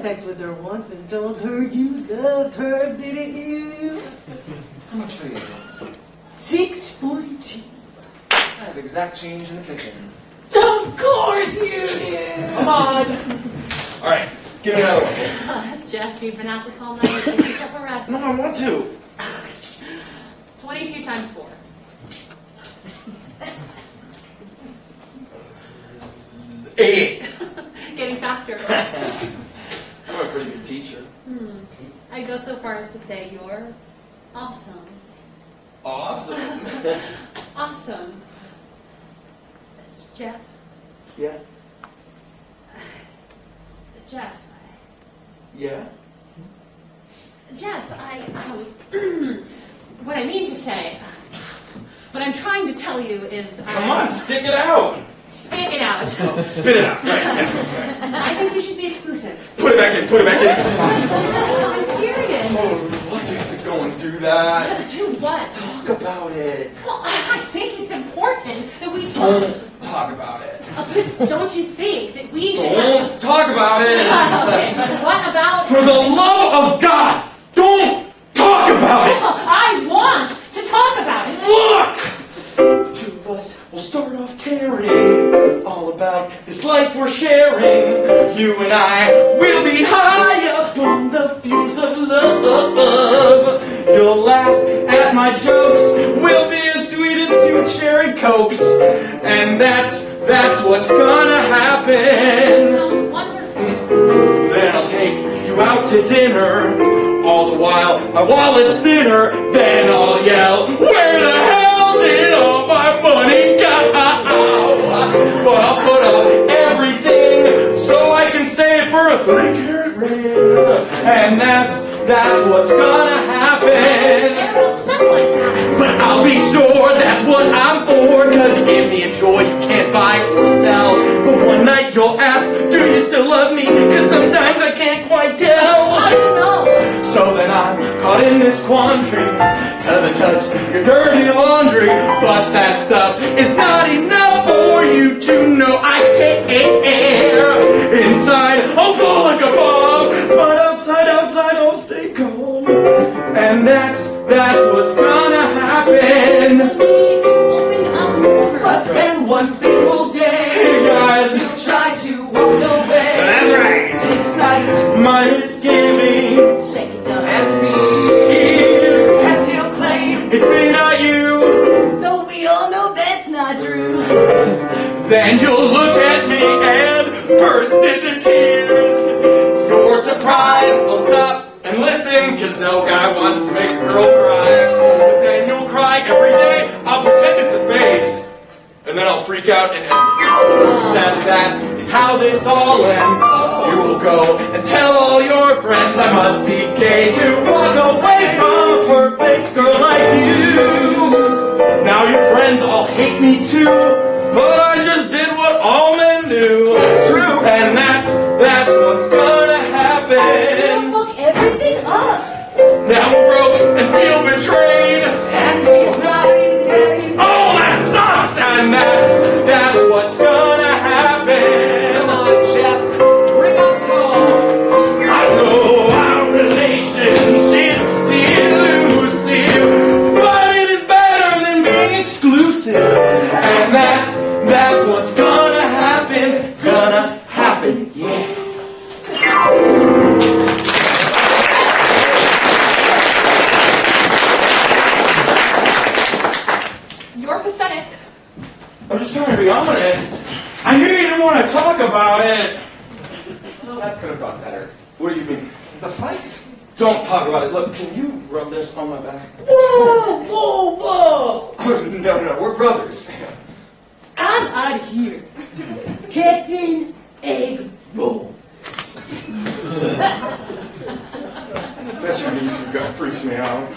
Speaker 7: sex with her once and told her you loved her, didn't you?
Speaker 5: How much for the animals?
Speaker 7: $6.42.
Speaker 5: I have exact change in the kitchen.
Speaker 7: Of course you did.
Speaker 5: Come on. All right, give me another one.
Speaker 4: Jeff, you've been out this whole night. Take yourself a rest.
Speaker 5: No, I want to.
Speaker 4: 22 times 4.
Speaker 5: 8.
Speaker 4: Getting faster.
Speaker 5: I'm a pretty good teacher.
Speaker 4: I'd go so far as to say you're awesome.
Speaker 5: Awesome.
Speaker 4: Awesome. Jeff.
Speaker 5: Yeah.
Speaker 4: Jeff.
Speaker 5: Yeah.
Speaker 4: Jeff, what I mean to say, what I'm trying to tell you is...
Speaker 5: Come on, stick it out.
Speaker 4: Spit it out.
Speaker 5: Spit it out. Right. Yeah.
Speaker 4: I think we should be exclusive.
Speaker 5: Put it back in. Put it back in.
Speaker 4: Jeff, I'm serious.
Speaker 5: Oh, what do you have to go and do that?
Speaker 4: Do what?
Speaker 5: Talk about it.
Speaker 4: Well, I think it's important that we talk.
Speaker 5: Don't talk about it.
Speaker 4: But don't you think that we should
Speaker 5: Don't talk about it.
Speaker 4: Okay, but what about...
Speaker 5: For the love of God, don't talk about it.
Speaker 4: I want to talk about it.
Speaker 5: Look! The two of us will start off caring all about this life we're sharing. You and I will be high up on the fuels of love. You'll laugh at my jokes. We'll be as sweet as 2 cherry cokes. And that's what's gonna happen.
Speaker 4: Sounds wonderful.
Speaker 5: Then I'll take you out to dinner. All the while my wallet's thinner. Then I'll yell, where the hell did all my money go? But I'll put up everything so I can save it for a 3-carat ring. And that's what's gonna happen.
Speaker 4: Stuff like that.
Speaker 5: But I'll be sure that's what I'm for. Cause you give me a joy you can't buy or sell. But one night you'll ask, do you still love me? Cause sometimes I can't quite tell.
Speaker 4: I don't know.
Speaker 5: So then I'm caught in this quandary. Cause I touched your dirty laundry. But that stuff is not enough for you to know I care. Inside I'll blow like a bomb. But outside I'll stay calm. And that's what's gonna happen.
Speaker 7: But then one fateful day,
Speaker 5: Hey guys,
Speaker 7: you'll try to walk away.
Speaker 5: That's right.
Speaker 7: This night,
Speaker 5: My misgivings
Speaker 7: second up
Speaker 5: and fears.
Speaker 7: and he'll claim,
Speaker 5: It's me, not you.
Speaker 7: though we all know that's not true.
Speaker 5: Then you'll look at me and burst into tears. To your surprise, I'll stop and listen, cause no guy wants to make a girl cry. But then you'll cry every day. I'll pretend it's a phase. And then I'll freak out and end it. Sadly, that is how this all ends. You will go and tell all your friends I must be gay to walk away from a perfect girl like you. Now your friends all hate me too, but I just did what all men do. It's true, and that's what's gonna happen.
Speaker 7: Fuck everything up.
Speaker 5: Now I'm broke and feel betrayed.
Speaker 7: And he's not even getting
Speaker 5: Oh, that sucks! And that's what's gonna happen.
Speaker 7: Come on, Jeff, bring us home.
Speaker 5: I know our relationship's elusive, but it is better than being exclusive. And that's what's gonna happen. Gonna happen, yeah.
Speaker 4: You're pathetic.
Speaker 5: I'm just trying to be honest. I knew you didn't want to talk about it. Well, that could have gone better. What do you mean? The fight? Don't talk about it. Look, can you rub this on my back?
Speaker 7: Whoa, whoa, whoa.
Speaker 5: No, we're brothers.
Speaker 7: I'm out of here. Captain Egg Roll.
Speaker 5: That's your news you got freaks me out.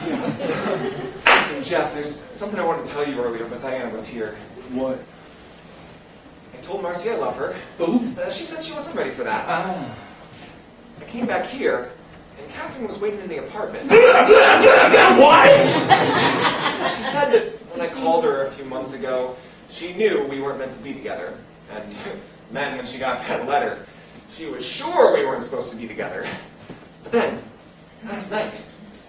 Speaker 8: Listen, Jeff, there's something I wanted to tell you earlier, but Diana was here.
Speaker 5: What?
Speaker 8: I told Marcy I love her.
Speaker 5: Ooh.
Speaker 8: She said she wasn't ready for that.
Speaker 5: Ah.
Speaker 8: I came back here, and Catherine was waiting in the apartment.
Speaker 5: What?
Speaker 8: She said that when I called her a few months ago, she knew we weren't meant to be together. And then when she got that letter,
Speaker 5: She was sure we weren't supposed to be together. But then, last night,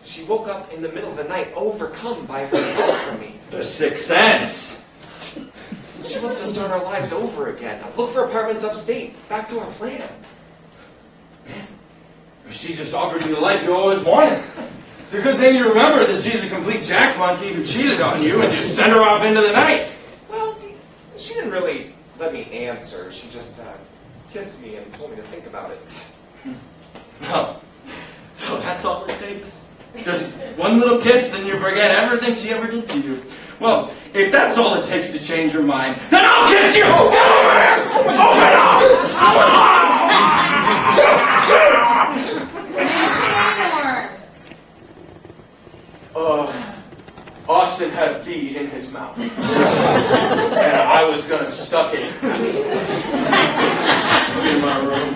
Speaker 5: she woke up in the middle of the night, overcome by her love for me.
Speaker 2: The Sixth Sense.
Speaker 5: She wants to start our lives over again. Look for apartments upstate, back to our plan.
Speaker 2: Man, she just offered you the life you always wanted. It's a good thing you remember that she's a complete jack monkey who cheated on you and just sent her off into the night.
Speaker 5: Well, she didn't really let me answer. She just kissed me and told me to think about it.
Speaker 2: Oh, so that's all it takes? Just one little kiss and you forget everything she ever did to you. Well, if that's all it takes to change your mind, then I'll kiss you! Get over here! Open up! Austin had a bee in his mouth. And I was gonna suck it. In my room.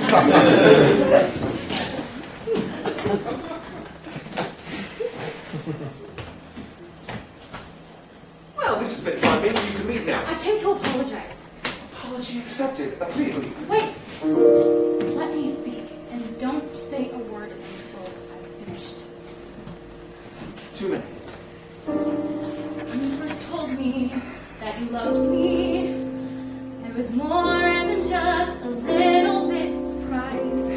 Speaker 5: Well, this has been fun. Maybe you can leave now.
Speaker 3: I came to apologize.
Speaker 5: Apology accepted. Please leave.
Speaker 3: Wait. Just let me speak, and don't say a word until I've finished.
Speaker 5: 2 minutes.
Speaker 3: When you first told me that you loved me, I was more than just a little bit surprised.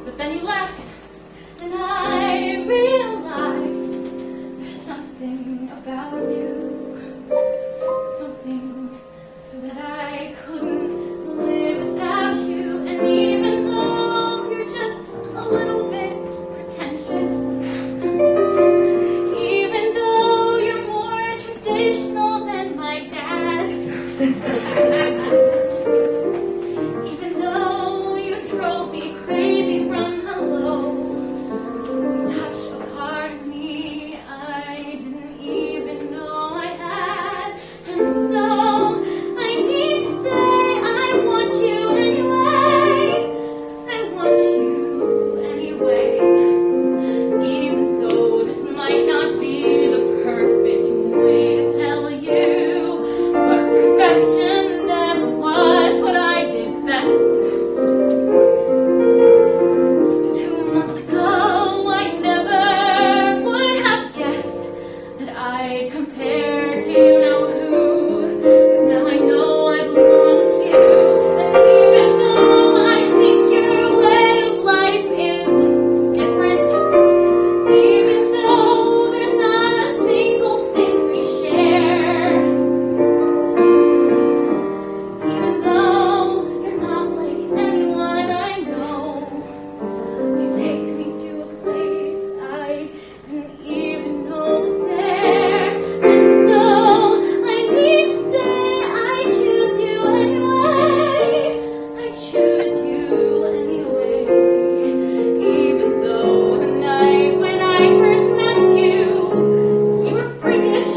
Speaker 3: But then you left, and I realized there's something about you, something so that I couldn't live without you. And even though you're just a little bit pretentious, even though you're more traditional than my dad, even though you drove me crazy from hello, you touched a part of me I didn't even know I had. And so I need to say I want you anyway. I want you anyway. Even though this might not be the perfect way to tell you, but perfection never was what I did best. 2 months ago, I never would have guessed that I'd compare to you know who. But now I know I belong with you. And even though I think your way of life is different, even though there's not a single thing we share, even though you're not like anyone I know, you take me to a place I didn't even know was there. And so I need to say I choose you anyway. I choose you anyway. Even though the night when I first met you, you were freakish.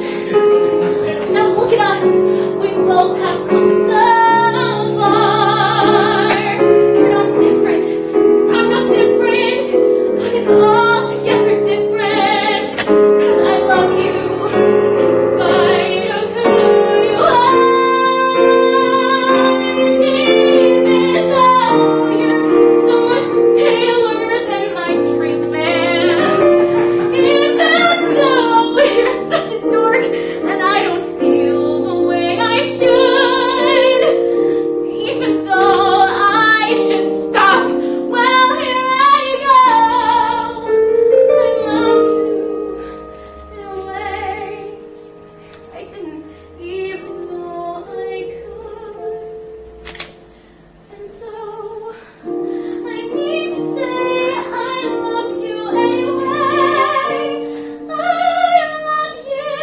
Speaker 3: Now look at us. We both have come so far. You're not different. I'm not different. But it's all together different. 'Cause I love you in spite of who you are. And even though you're so much paler than my dream man, even though you're such a dork and I don't feel the way I should, even though I should stop, well, here I go. I love you in a way I didn't even know I could. And so I need to say I love you anyway. I love you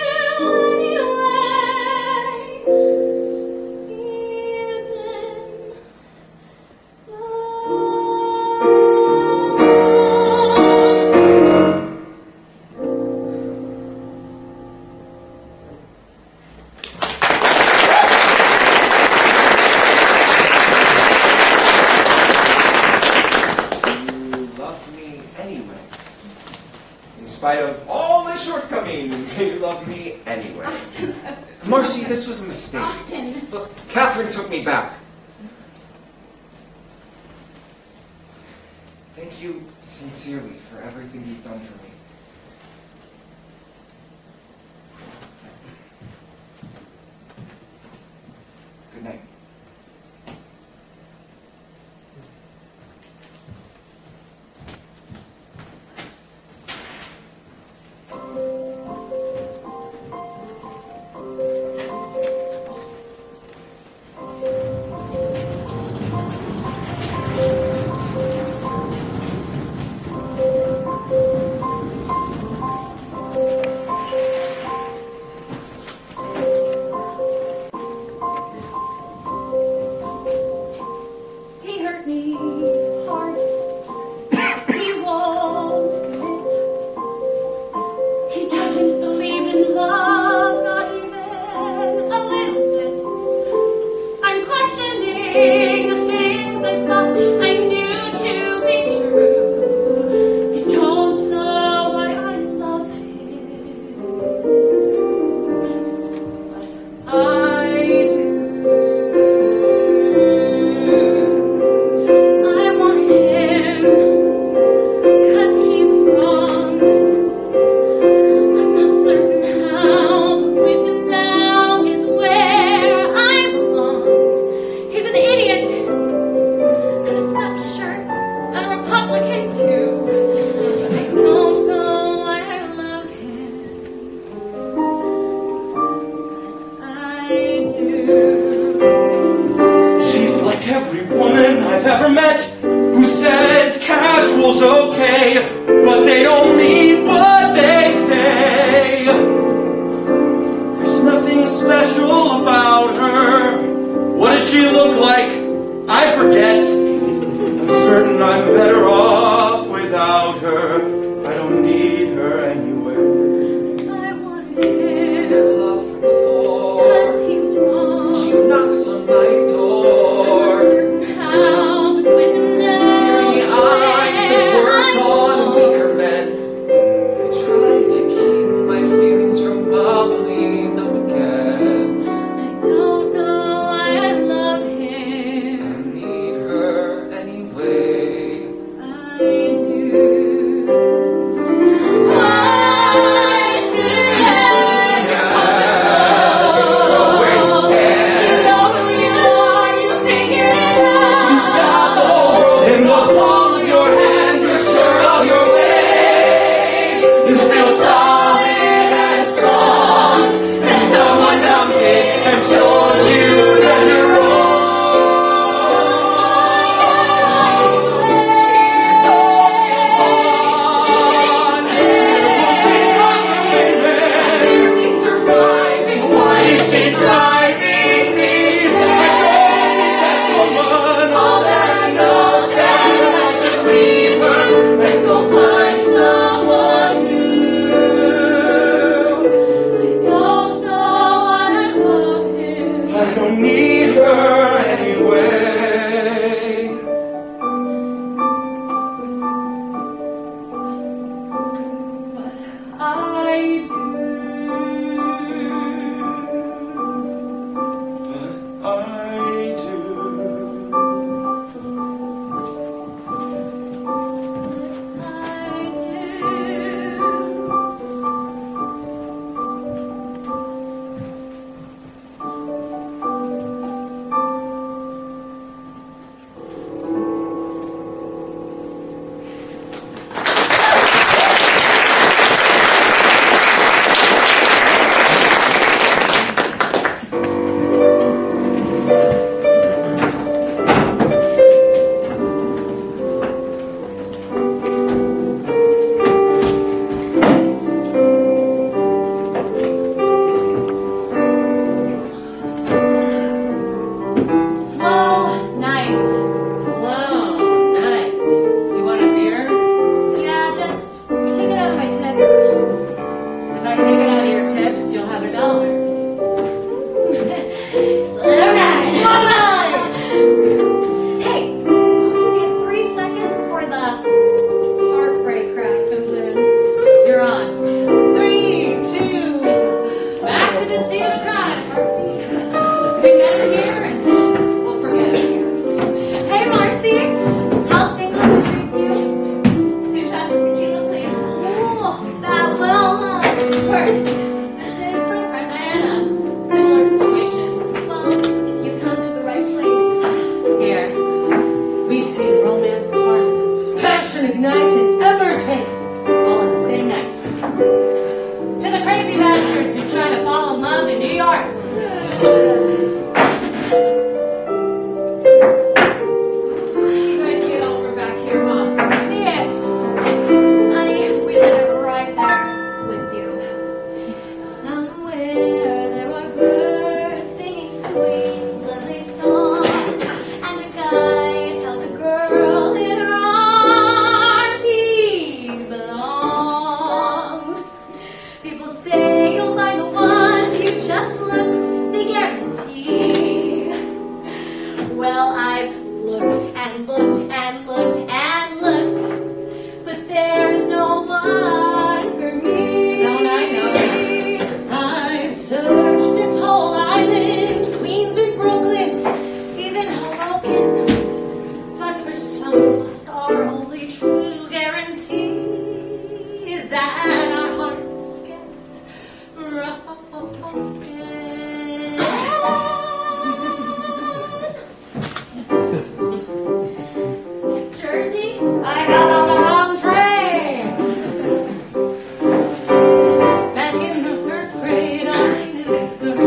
Speaker 5: You love me anyway. In spite of all my shortcomings, you love me anyway.
Speaker 3: Austin,
Speaker 5: Marcy, this was a mistake.
Speaker 3: Austin.
Speaker 5: Look, Catherine took me back. Thank you sincerely for everything you've done for me. Good night.
Speaker 4: You guys get over back here, Mom.
Speaker 6: See it. Honey, we live right there with you. Somewhere there were birds singing sweet, lovely songs, and a guy tells a girl in her arms he belongs. People say you'll find the one if you just look, they guarantee. Well, I've looked and looked and looked and looked, but there's no one for me.
Speaker 4: Don't I know? I've searched this whole island, Queens and Brooklyn,
Speaker 6: Even Hoboken,
Speaker 4: but for some of us, our only true guarantee is that our hearts get broken.
Speaker 6: Jersey.
Speaker 4: I got on the wrong train. Back in the first grade, I knew this girl.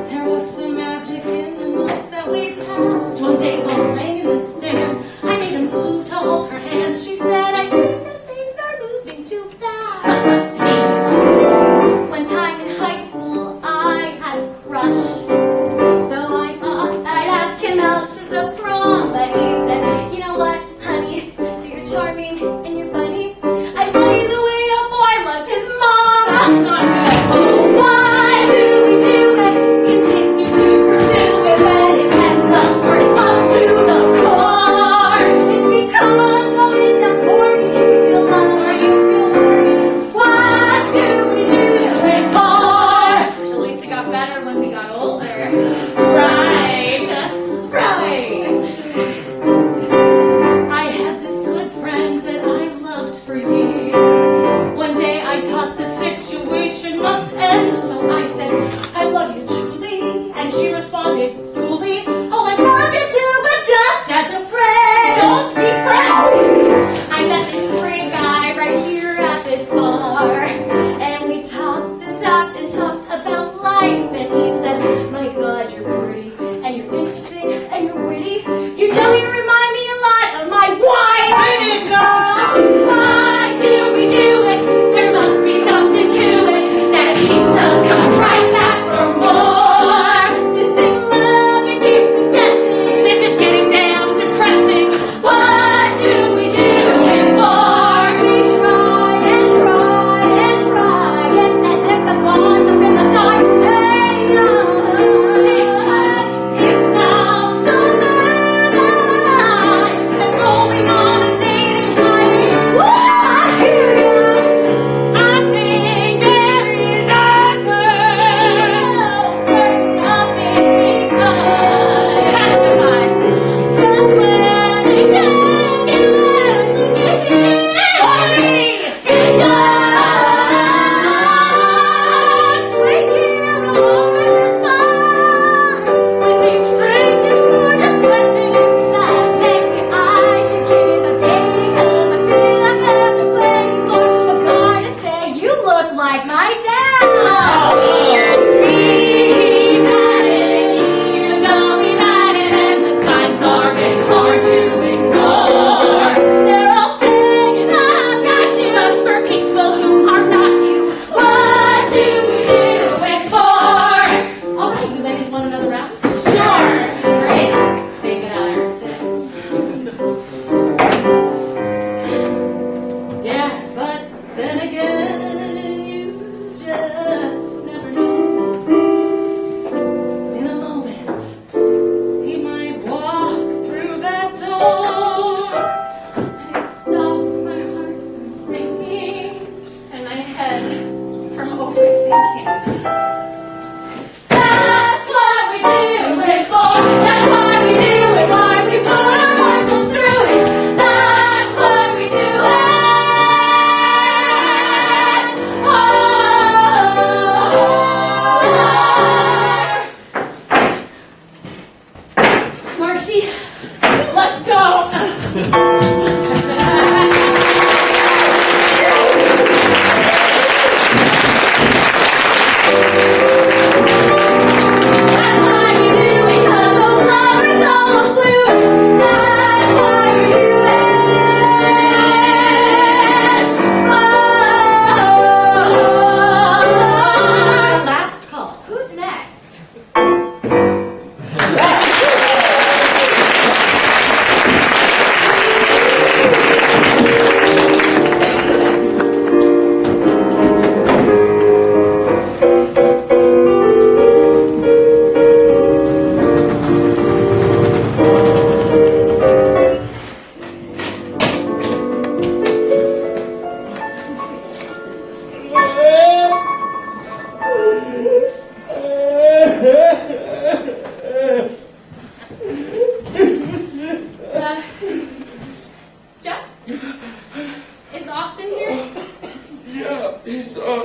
Speaker 4: There was some magic in the notes that we passed. One day while laying in the stand, I made a move to hold her hand. She said, I think that things are moving too fast.
Speaker 6: One time in high school, I had a crush. So I thought I'd ask him out to the prom, but he said, you know what, honey, you're charming and you're funny. I love you the way a boy loves his mom. That's not good. Why do we do it? Continue to pursue it when it ends up hurting us to the core. It's because all it sounds corny.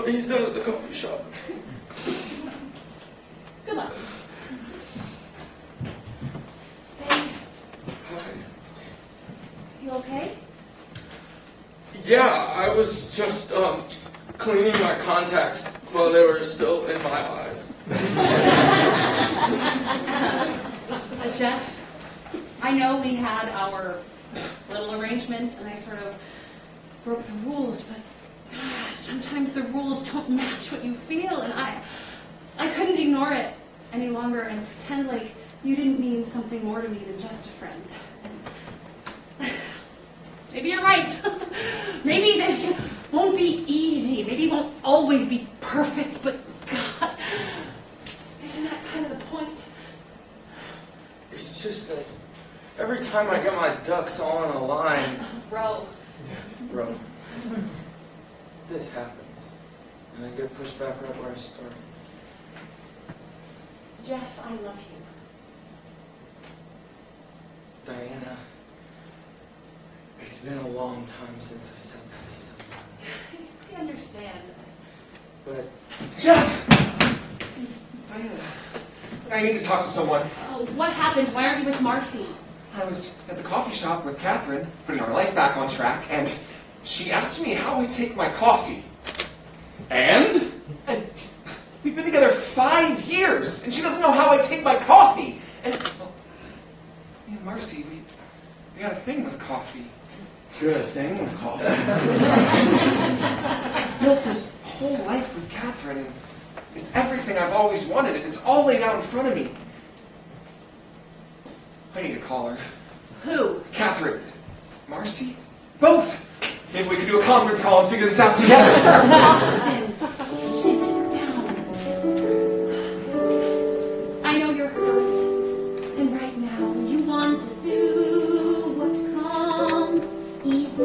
Speaker 2: he's down at the coffee shop.
Speaker 4: Good luck.
Speaker 2: Hi.
Speaker 4: You okay?
Speaker 2: Yeah, I was just cleaning my contacts while they were still in my eyes.
Speaker 4: Jeff, I know we had our little arrangement, and I sort of broke the rules, but sometimes the rules don't match what you feel, and I couldn't ignore it any longer and pretend like you didn't mean something more to me than just a friend. Maybe you're right. Maybe this won't be easy. Maybe it won't always be perfect, but God, isn't that kind of the point?
Speaker 2: It's just that every time I get my ducks all in a line,
Speaker 4: Bro.
Speaker 2: bro, this happens, and I get pushed back right where I started.
Speaker 4: Jeff, I love you.
Speaker 2: Diana, it's been a long time since I've said that to someone.
Speaker 4: I understand.
Speaker 2: But
Speaker 5: Jeff! Diana, I need to talk to someone.
Speaker 4: What happened? Why aren't you with Marcy?
Speaker 5: I was at the coffee shop with Catherine, putting our life back on track, and she asked me how I take my coffee.
Speaker 2: and
Speaker 5: And we've been together 5 years, and she doesn't know how I take my coffee. And well, me and Marcy, we got a thing with coffee.
Speaker 2: you got a thing with coffee.
Speaker 5: I built this whole life with Catherine, and it's everything I've always wanted, and it's all laid out in front of me. I need to call her.
Speaker 4: Who?
Speaker 5: Catherine. Marcy? Both! Maybe we could do a conference call and figure this out together.
Speaker 4: Austin, sit down. I know you're hurt, and right now you want to do what comes easy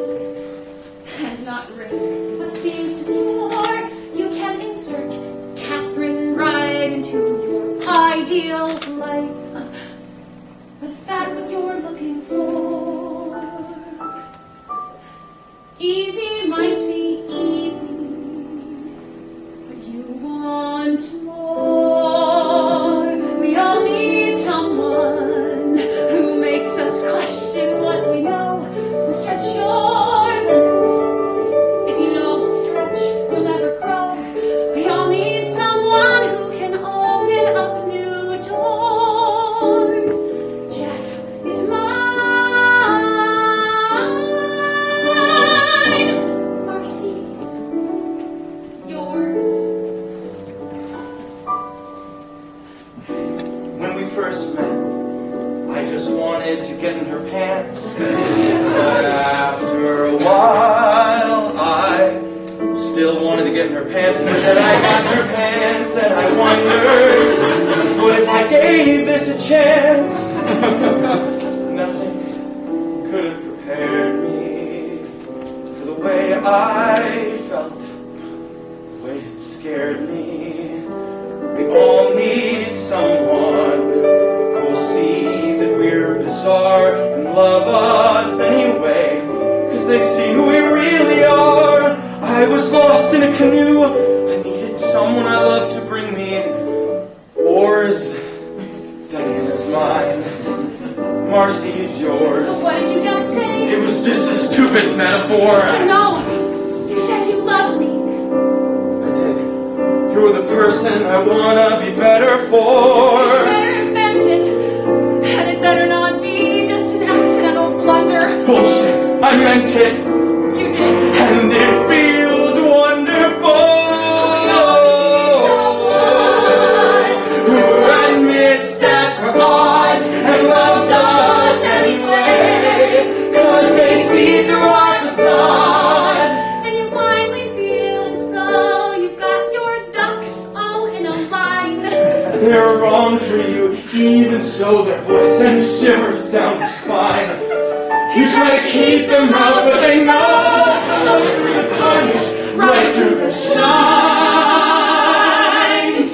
Speaker 4: and not risk what seems to be more. You can insert Catherine right into your ideal life. But is that what you're looking for? Easy might be easy, but you want more. We all need someone who makes us question what we know, who stretch your limits. If you don't stretch, you'll never grow. We all need someone who can open up new doors. Jeff is mine. Marcy's yours.
Speaker 2: When we first met, I just wanted to get in her pants. But after a while, I still wanted to get in her pants. But then I got in her pants, and I wondered, what if I gave this a chance? Nothing could have prepared me for the way I felt, the way it scared me. We all need someone who'll see that we're bizarre and love us anyway, 'cause they see who we really are. I was lost in a canoe. I needed someone I loved to bring me oars. Diana's mine. Marcy's yours.
Speaker 4: What did you just say?
Speaker 2: It was just a stupid metaphor.
Speaker 4: No! You said you love me.
Speaker 2: I did. You're the person I wanna be better
Speaker 4: You
Speaker 2: for.
Speaker 4: better invent it. And it better not be just an accidental blunder.
Speaker 2: Bullshit. I meant it.
Speaker 4: You did.
Speaker 2: And it feels wonderful. Who admits that we're odd and loves us anyway, 'cause they see through our facade.
Speaker 4: And you finally feel as though you've got your ducks all in a line.
Speaker 2: They're wrong for you, even so their voice sends shivers down your spine. You try to keep them out, but they know to look through the tarnish, right through the shine.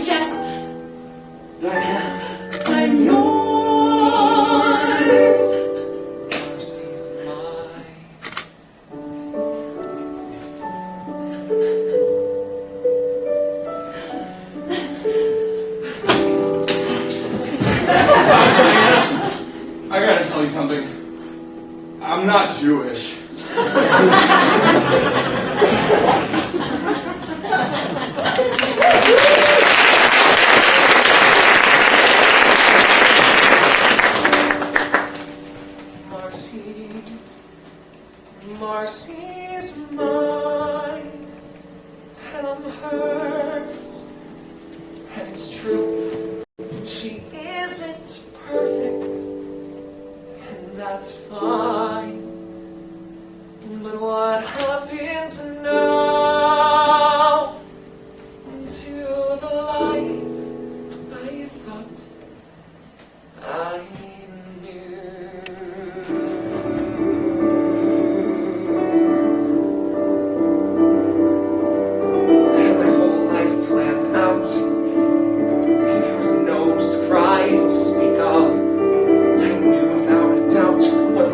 Speaker 4: Jeff,
Speaker 2: Diana,
Speaker 4: I'm yours.
Speaker 5: Marcy's mine. Marcy's mine, and I'm hers, and it's true, she isn't perfect, and that's fine, but what happens now to the life I thought I knew?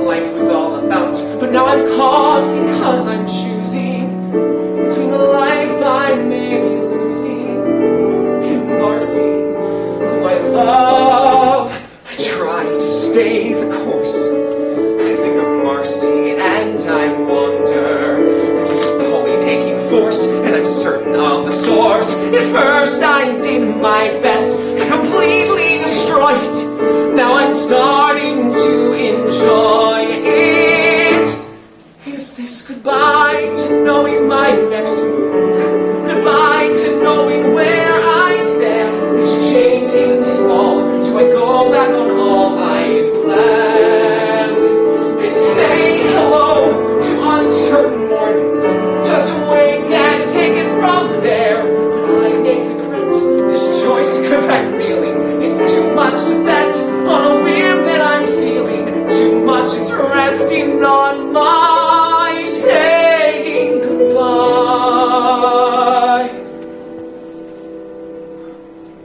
Speaker 5: Life was all about, but now I'm caught because I'm choosing between the life I may be losing and Marcy, who I love. I try to stay the course. I think of Marcy and I wonder. There's this pulling, aching force, and I'm certain of the source. At first I did my best to completely destroy it. Now I'm starting to enjoy it. Is this goodbye to knowing my next move? Goodbye to knowing where I stand? This change isn't small. Do I go back on all I planned? And say hello to uncertain mornings. Just wait and take it from there. But I may regret this choice, cause I'm feeling it's too much to bet on a whim that I'm feeling. Too much is resting on my saying goodbye.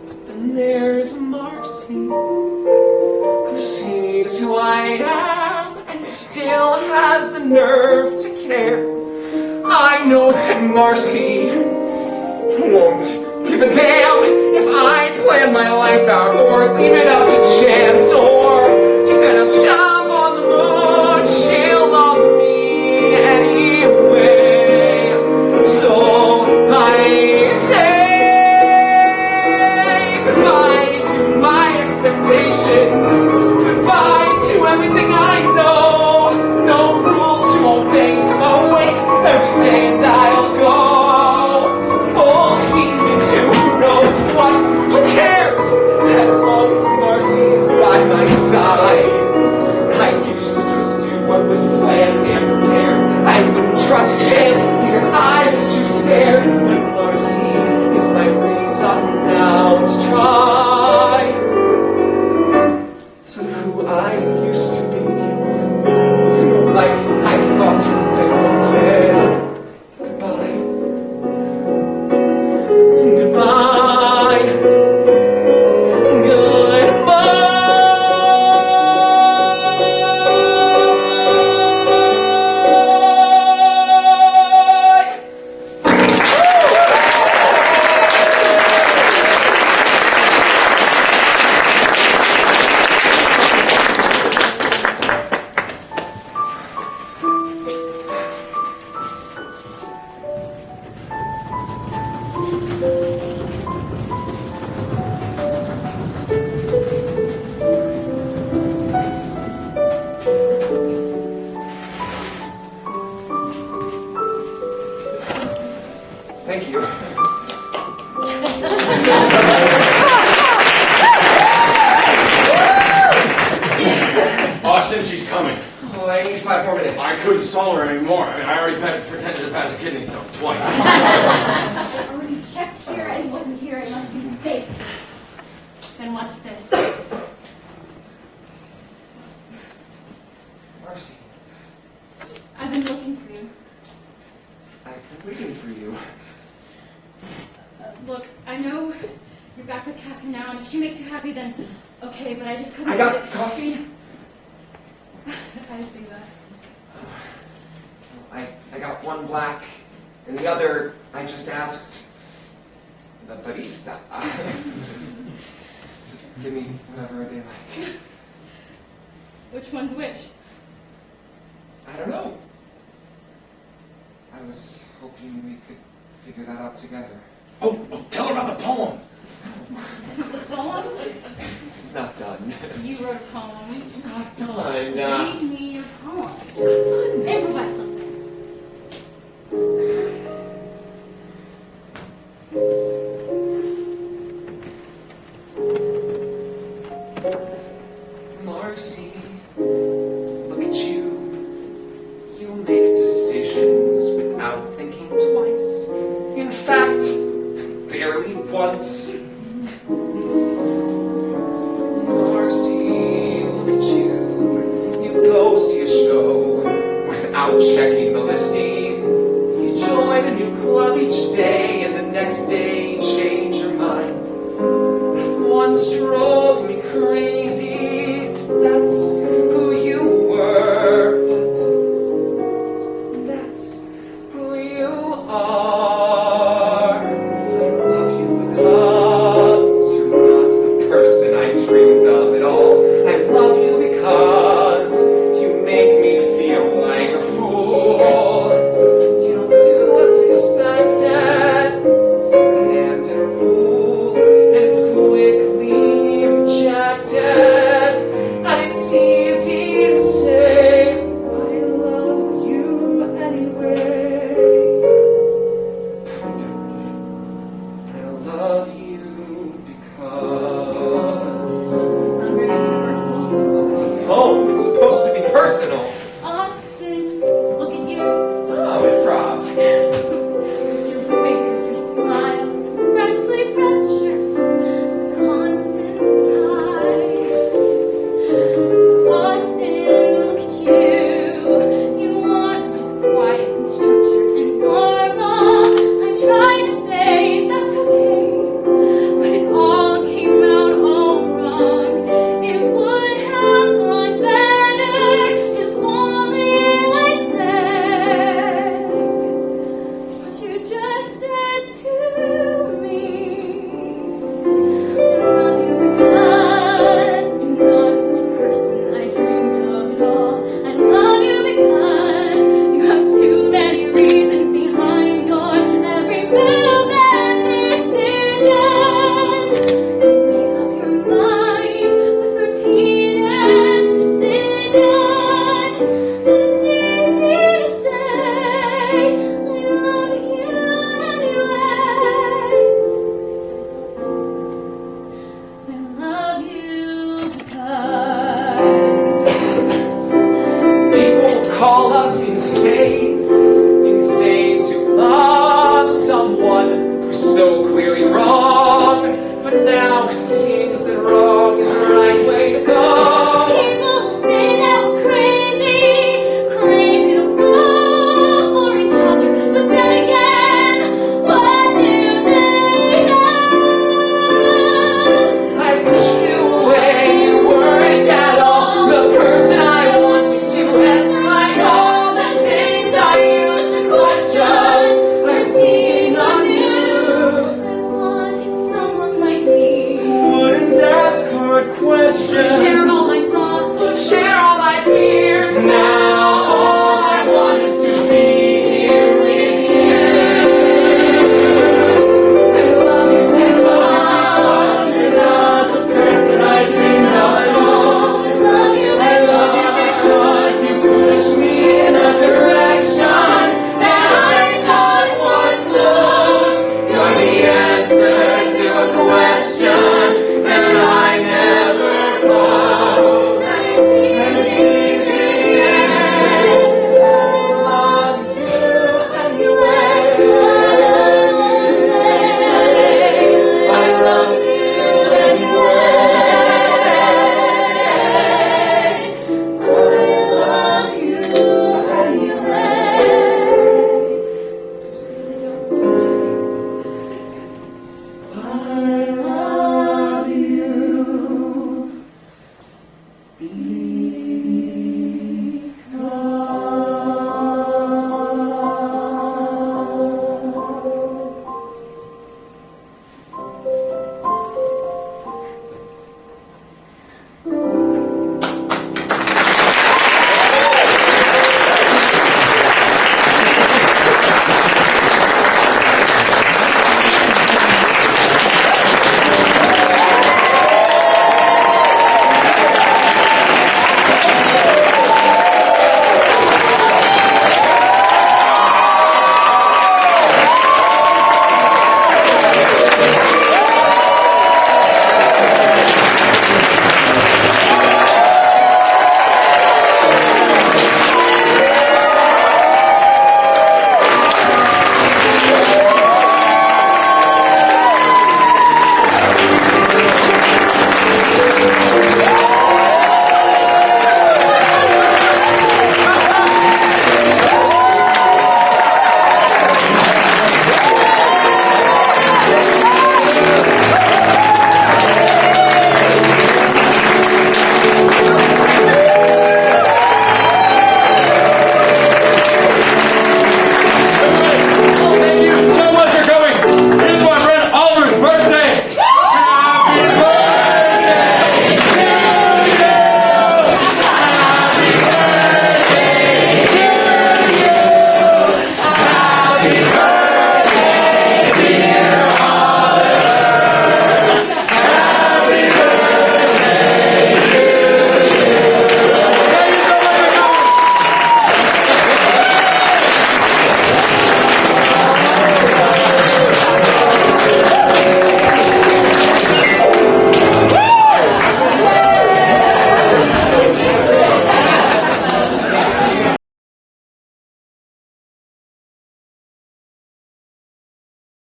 Speaker 5: But then there's Marcy, who sees who I am and still has the nerve to care. I know that Marcy won't give a damn if I plan my life out or leave it up to chance or set up shop on the moon. She'll love me anyway. So I say goodbye to my expectations. Goodbye to everything I know. No rules to obey, so I'll wake every day and I'll go. Who cares? As long as Marcy's by my side. I used to just do what was planned and prepared. I wouldn't trust chance because I was too scared. But Marcy is my reason now to try. So who I used to be, the life I thought I wanted. Goodbye. Goodbye. Thank you.
Speaker 2: Austin, she's coming.
Speaker 5: Well, I need 5 more minutes.
Speaker 2: I couldn't stall her anymore. I already pretended to pass a kidney stone twice.
Speaker 6: I already checked here and he wasn't here. It must be faked.
Speaker 4: Then what's this?
Speaker 5: Marcy,
Speaker 6: I've been looking for you.
Speaker 5: I've been waiting for you.
Speaker 6: Look, I know you're back with Catherine now, and if she makes you happy, then okay, but I just couldn't...
Speaker 5: I got coffee?
Speaker 6: I see that.
Speaker 5: I got one black, and the other I just asked the barista. Give me whatever they like.
Speaker 6: Which one's which?
Speaker 5: I don't know.
Speaker 8: I was hoping we could figure that out together.
Speaker 2: Oh, tell her about the poem.
Speaker 3: Poem?
Speaker 8: It's not done.
Speaker 3: You wrote a poem.
Speaker 8: It's not done.
Speaker 3: Read me your poem. It's not done. Improvise something.
Speaker 8: Marcy, look at you. You make decisions without thinking twice. In fact, barely once. Marcy, look at you. You go see a show without checking the listing. You join a new club each day, and the next day you change your mind. That once drove me crazy.